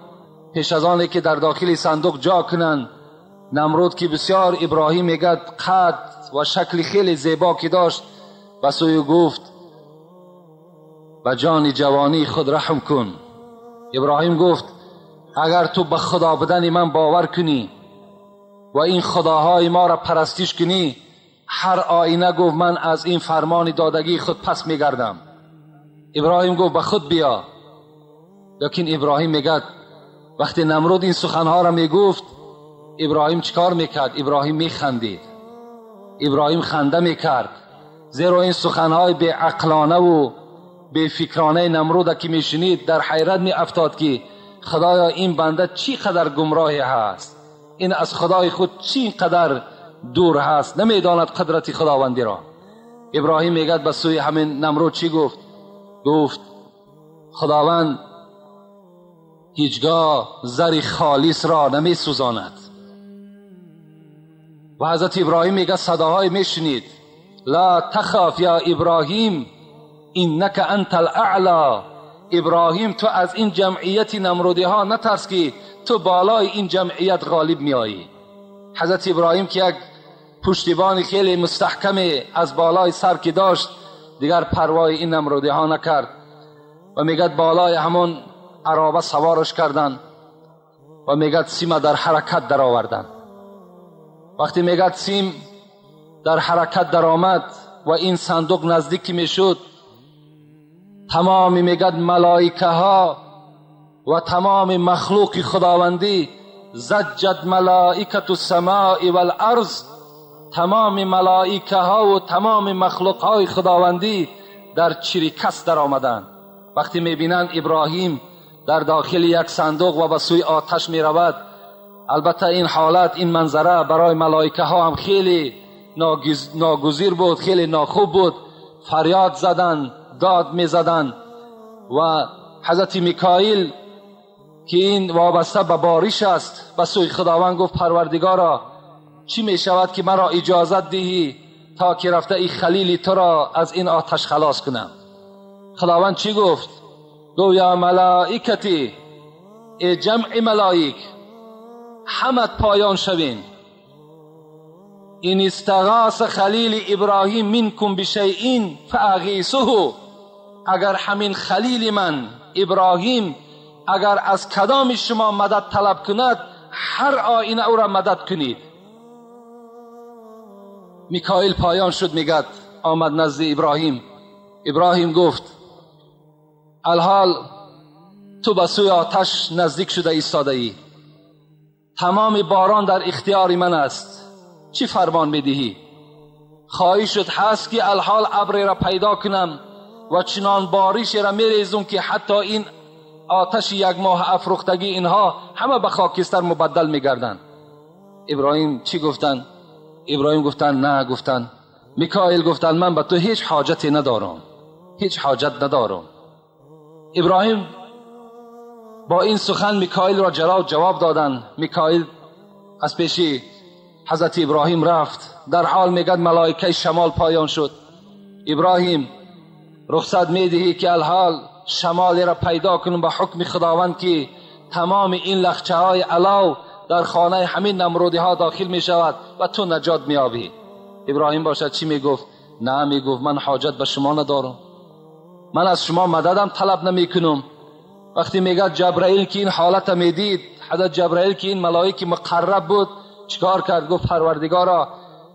پیش از آنی که در داخل صندوق جا کنند، نمرود که بسیار ابراهیم میگه قد و شکل خیلی زیبا که داشت، و سوی گفت به جان جوانی خود رحم کن. ابراهیم گفت اگر تو به خدا بودن من باور کنی و این خداهای ما را پرستش کنی، هر آینه گفت من از این فرمان دادگی خود پس میگردم. ابراهیم گفت به خود بیا. لیکن ابراهیم میگه وقتی نمرود این سخنها را میگفت، ابراهیم چیکار میکرد؟ ابراهیم میخندید. ابراهیم خنده میکرد، زیرا این سخنهای بی عقلانه و بی فکرانه نمرود که میشنید در حیرت میافتاد که خدایا این بنده چی قدر گمراهی هست، این از خدای خود چی قدر دور هست، نمیداند قدرت خداوندی را. ابراهیم میگه به سوی همین نمرود چی گفت؟ گفت خداوند هیچگاه زر خالص را نمی سوزاند. و حضرت ابراهیم میگه صداهای میشنید، لا تخاف یا ابراهیم انک انت الاعلی. ابراهیم تو از این جمعیت نمرودی ها نترس که تو بالای این جمعیت غالب میایی. حضرت ابراهیم که یک پشتیبان خیلی مستحکم از بالای سر که داشت، دیگر پروای این نمرودی ها نکرد و میگه بالای همون عرابه سوارش کردن و میگه سیم در حرکت در آوردن. وقتی میگه سیم در حرکت در آمد و این صندوق نزدیک میشد، تمام میگه ملائکه ها و تمام مخلوق خداوندی، زجت ملائکت السماء والارض، تمام ملائکه ها و تمام مخلوق های خداوندی در چریکس در آمدند. وقتی میبینند ابراهیم در داخل یک صندوق و به سوی آتش میرود، البته این حالت، این منظره برای ملائکه ها هم خیلی ناگزیر بود، خیلی ناخوب بود. فریاد زدن، داد میزدن و حضرت میکائیل که این وابسته به بارش است به سوی خداوند گفت پروردگارا چی می شود که مرا اجازت دهی تا که رفته ای خلیل تو را از این آتش خلاص کنم؟ خداوند چی گفت؟ گفت یا ملائکتی، ای جمع ملائک، همت پایان شوین. این استغاث خلیل ابراهیم منکم بشیء فاغیثه، اگر همین خلیل من ابراهیم اگر از کدام شما مدد طلب کند، هر آینه او را مدد کنید. میکائیل پایان شد، میگد آمد نزد ابراهیم. ابراهیم گفت الحال تو به سوی آتش نزدیک شده ایستاده ای، تمام باران در اختیار من است، چی فرمان میدهی؟ خواهی شد هست که الحال ابر را پیدا کنم و چنان باریش را میریزم که حتی این آتش یک ماه افروختگی اینها همه به خاکستر مبدل میگردند. ابراهیم چی گفتن؟ ابراهیم گفتن نه. گفتن میکائیل گفتن من به تو هیچ حاجتی ندارم، هیچ حاجت ندارم. ابراهیم با این سخن میکائیل را جواب دادن. میکائیل از پیش حضرت ابراهیم رفت، در حال میگد ملائکه شمال پایان شد. ابراهیم رخصت میدهی که الحال شمالی را پیدا کنم به حکم خداوند که تمام این لخچه های علاو در خانه همین نمرودی ها داخل می شود و تو نجات می یابی. ابراهیم باشد چی می گفت؟ نه، می گفت من حاجت به شما ندارم، من از شما مددم طلب نمی کنم. وقتی میگه جبرائیل که این حالت می دید، حضرت جبرائیل که این ملائکه مقرب بود چیکار کرد؟ گفت پروردگارا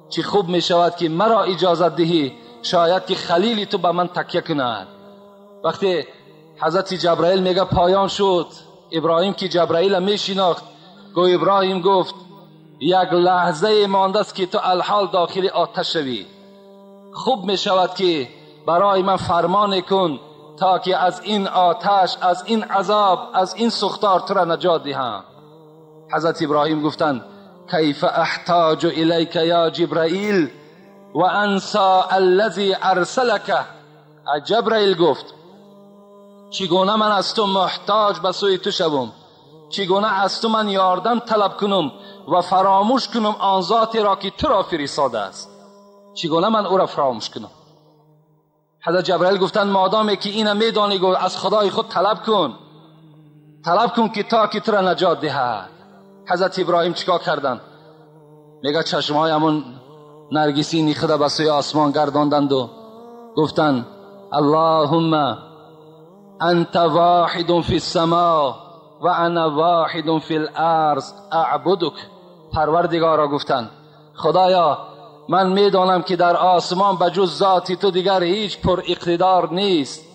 چی خوب می شود که مرا اجازت دهی شاید که خلیلی تو به من تکیه کند. وقتی حضرت جبرائیل میگه پایان شد، ابراهیم که جبرائیل می شناخت، گو ابراهیم گفت یک لحظه مانده است که تو الحال داخل آتش شوی، خوب می شود که برای من فرمان کن تا که از این آتش، از این عذاب، از این سوختار تو را نجات دهم. حضرت ابراهیم گفتند کیف احتاج الیک یا جبرائیل و انسا الذی ارسلک. جبرائیل گفت چگونه من از تو محتاج به سوی تو شوم، چگونه از تو من یاردم طلب کنم و فراموش کنم آن ذاتی را که تو را فرستاده است، چگونه من او را فراموش کنم؟ حضرت جبرائیل گفتند مادامی که اینه میدانی از خدای خود طلب کن که تا که تو را نجات دهد. حضرت ابراهیم چیکار کردند؟ میگه چشمهای همون نرگسی نیخته به سوی آسمان گرداندند و گفتند اللهم انت واحد فی السماء و انا واحد فی الارض اعبدک. پروردگارا گفتند خدایا من میدانم که در آسمان بجز ذاتی تو دیگر هیچ پر اقتدار نیست،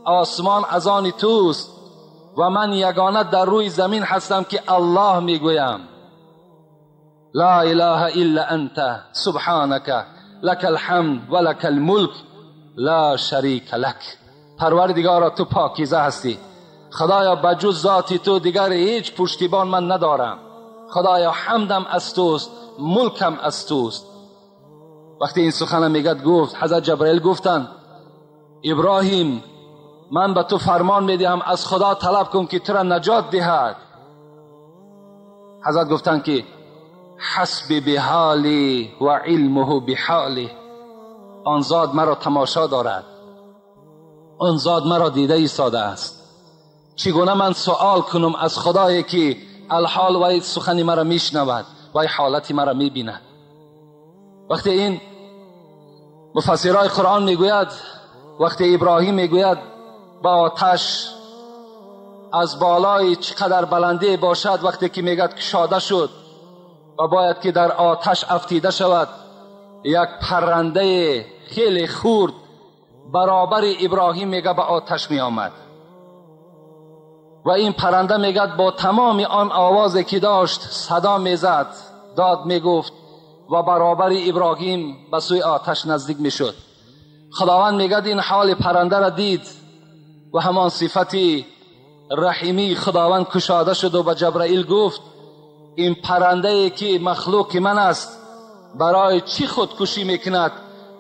آسمان از آن توست و من یگانه در روی زمین هستم که الله میگویم لا اله الا انت سبحانك لك الحمد و لك الملک لا شریک لک. پروردگارا تو پاکیزه هستی، خدایا بجز ذاتی تو دیگر هیچ پشتیبان من ندارم، خدایا حمدم از توست، ملکم از توست. وقتی این سخن میگد گفت حضرت جبرائیل گفتند ابراهیم من به تو فرمان میدهم از خدا طلب کن که تو را نجات دهد. حضرت گفتند که حسبی بحالی و علمه بحالی، آن ذات مرا تماشا دارد، آن ذات مرا دیده ایستاده است، چگونه من سوال کنم از خدایی که الحال وی سخنی مرا میشنود، وی حالتی مرا میبیند. وقتی این مفسرای قرآن میگوید وقتی ابراهیم میگوید با آتش از بالای چقدر بلندی باشد، وقتی که میگد کشاده شد و باید که در آتش افتیده شود، یک پرنده خیلی خورد برابر ابراهیم میگه به آتش می آمد و این پرنده میگه با تمام آن آوازی که داشت صدا میزد، داد میگفت و برابر ابراهیم به سوی آتش نزدیک میشد. خداوند میگه این حال پرنده را دید و همان صفت رحیمی خداوند کشاده شد و به جبرائیل گفت این پرنده که مخلوق من است برای چی خودکشی میکند؟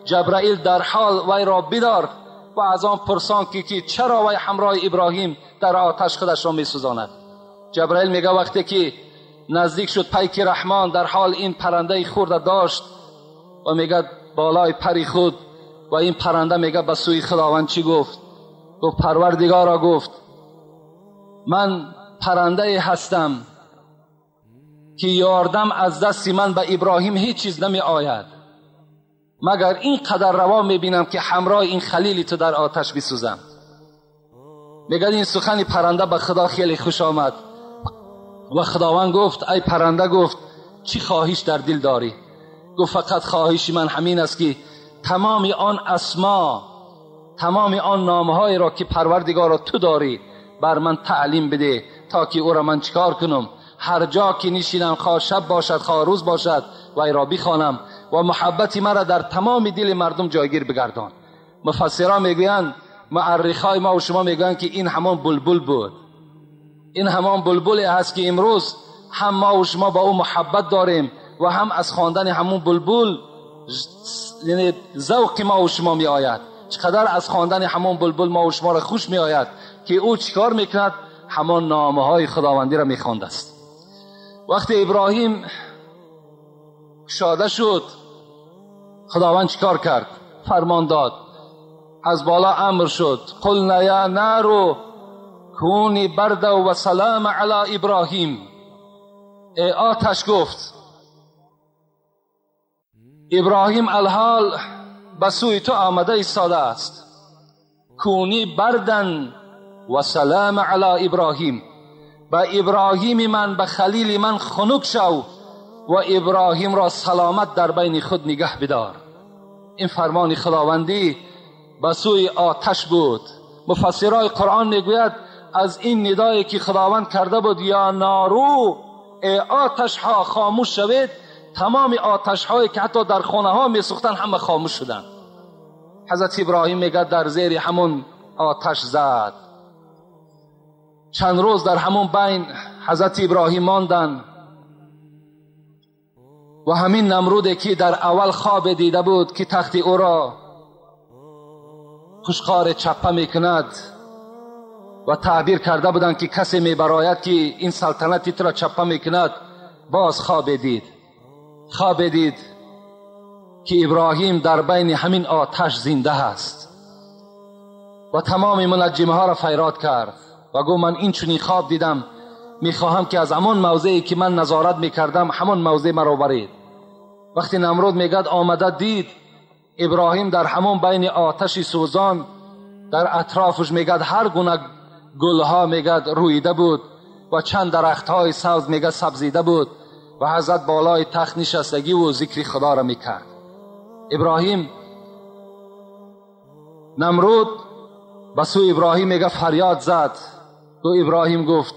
جبرائیل در حال وی را بدار و از آن پرسان که چرا وی همراه ابراهیم در آتش خودش را میسوزاند. جبرائیل میگه وقتی که نزدیک شد پیک رحمان در حال این پرنده خورده داشت و میگه بالای پری خود و این پرنده میگه به سوی خداوند چی گفت؟ گفت پروردگارا گفت من پرنده هستم که یاردم از دست من به ابراهیم هیچ چیز نمی آید مگر این قدر روا می بینم که همراه این خلیل تو در آتش بسوزم. میگه این سخن پرنده به خدا خیلی خوش آمد و خداوند گفت ای پرنده، گفت چی خواهش در دل داری؟ گفت فقط خواهش من همین است که تمام آن اسما، تمام آن نامهای را که پروردگار تو داری بر من تعلیم بده تا که او را من چیکار کنم، هر جا که نشینم، خواه شب باشد خواه روز باشد، و ای را بخوانم و محبت مرا در تمام دل مردم جایگیر بگردان. مفسران میگویند، معرخای ما و شما میگویند که این همان بلبل بود. این همان بلبلی هست که امروز هم ما و شما با او محبت داریم و هم از خواندن همون بلبل یعنی ذوق ما و شما می آید. چقدر از خواندن همون بلبل ما و شما را خوش می آید که او چیکار میکند؟ همان نامه های خداوندی را میخواند است. وقتی ابراهیم شاده شد، خداوند چیکار کرد؟ فرمان داد، از بالا امر شد، قلنا یا نار کونی برد و سلام علی ابراهیم. ای آتش، گفت ابراهیم الحال به سوی تو آمده ایستاده است، کونی بردن و سلام علی ابراهیم، به ابراهیم من، به خلیل من خنک شو و ابراهیم را سلامت در بین خود نگه بدار. این فرمان خداوندی به سوی آتش بود. مفسرای قرآن میگوید از این ندایی که خداوند کرده بود یا نارو، ای آتش ها خاموش شوید، تمام آتش هایی که حتی در خانه ها می سوختن همه خاموش شدن. حضرت ابراهیم میگه در زیر همون آتش زد. چند روز در همون بین حضرت ابراهیم ماندن و همین نمرودی که در اول خواب دیده بود که تخت او را خشخار چپه میکند و تعبیر کرده بودند که کسی میبراید که این سلطنتی تو را چپه میکند، باز خواب دید که ابراهیم در بین همین آتش زنده است و تمام منجمه ها را فیراد کرد و گفت من این چنین خواب دیدم، میخواهم که از همان موضعی که من نظارت میکردم همان موضع مرا برید. وقتی نمرود میگد آمده دید ابراهیم در همون بین آتش سوزان، در اطرافش میگد هر گونه گلها میگد رویده بود و چند درختهای سبز میگد سبزیده بود و حضرت بالای تخت نشستگی و ذکر خدا را میکرد. ابراهیم، نمرود به سوی ابراهیم میگه فریاد زد. تو ابراهیم گفت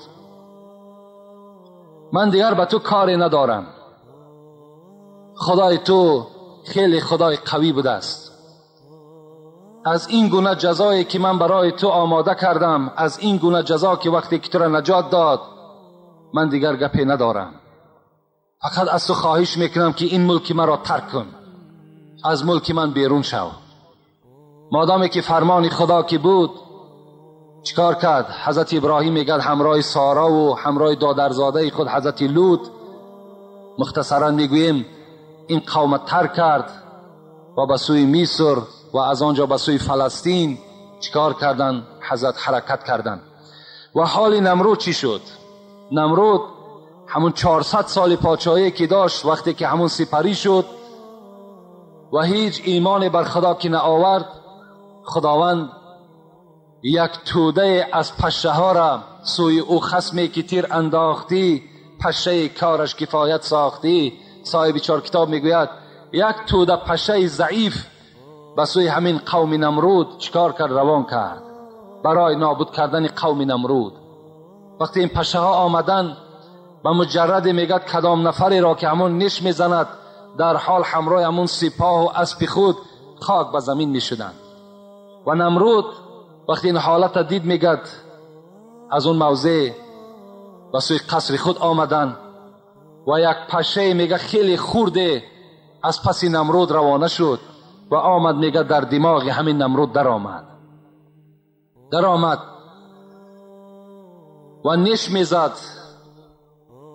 من دیگر به تو کاری ندارم، خدای تو خیلی خدای قوی بوده است. از این گونه جزایی که من برای تو آماده کردم، از این گونه جزا که وقتی که تو را نجات داد، من دیگر گپی ندارم. فقط از تو خواهش میکنم که این ملک مرا ترک کن، از ملک من بیرون شو. مادامی که فرمان خدا که بود، چیکار کرد؟ حضرت ابراهیم میگه همراه سارا و همراه دادرزاده خود حضرت لوط، مختصرا میگوییم این قوم ترک کرد و به سوی مصر و از آنجا به سوی فلسطین چیکار کردن؟ حضرت حرکت کردن. و حال نمرود چی شد؟ نمرود همون 400 سال پادشاهی که داشت، وقتی که همون سپری شد و هیچ ایمان بر خدا که نه آورد، خداوند یک توده از پشه ها را سوی او خصمی که تیر انداختی، پشه کارش کفایت ساختی. صاحب 4 کتاب میگوید یک توده پشه ضعیف به سوی همین قوم نمرود چیکار کرد؟ روان کرد برای نابود کردن قوم نمرود. وقتی این پشه ها آمدن، به مجرد میگد کدام نفری را که همون نش میزند، در حال همراه همون سپاه و اسب خود خاک به زمین میشدن. و نمرود وقتی این حالت دید، میگد از اون موضع به سوی قصر خود آمدن و یک پشه میگه خیلی خورده از پس نمرود روانه شد و آمد، میگه در دماغ همین نمرود در آمد و نش میزد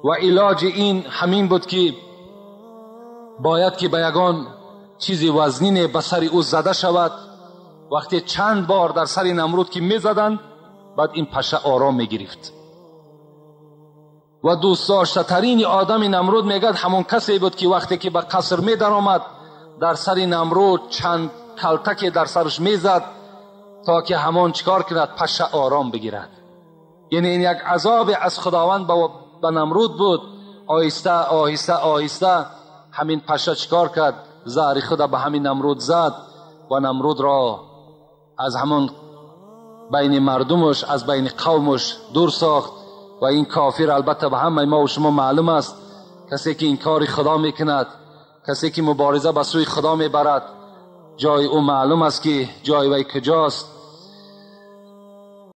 و علاج این همین بود که باید که به یگان چیزی وزنین به سر او زده شود. وقتی چند بار در سر نمرود که میزدند، بعد این پشه آرام میگرفت. و دوست داشته ترین آدم نمرود میگد همون کسی بود که وقتی که به قصر می در آمد در سر نمرود چند کلتکی در سرش میزد تا که همون چکار کند پشه آرام بگیرد. یعنی این یک عذاب از خداوند به نمرود بود. آهسته آهسته آهسته همین پشه چکار کرد؟ زهر خود به همین نمرود زد و نمرود را از همون بین مردمش از بین قومش دور ساخت. و این کافر البته به همه ما و شما معلوم است، کسی که این کار خدا میکند، کسی که مبارزه به سوی خدا میبرد، جای او معلوم است که جای وی کجاست.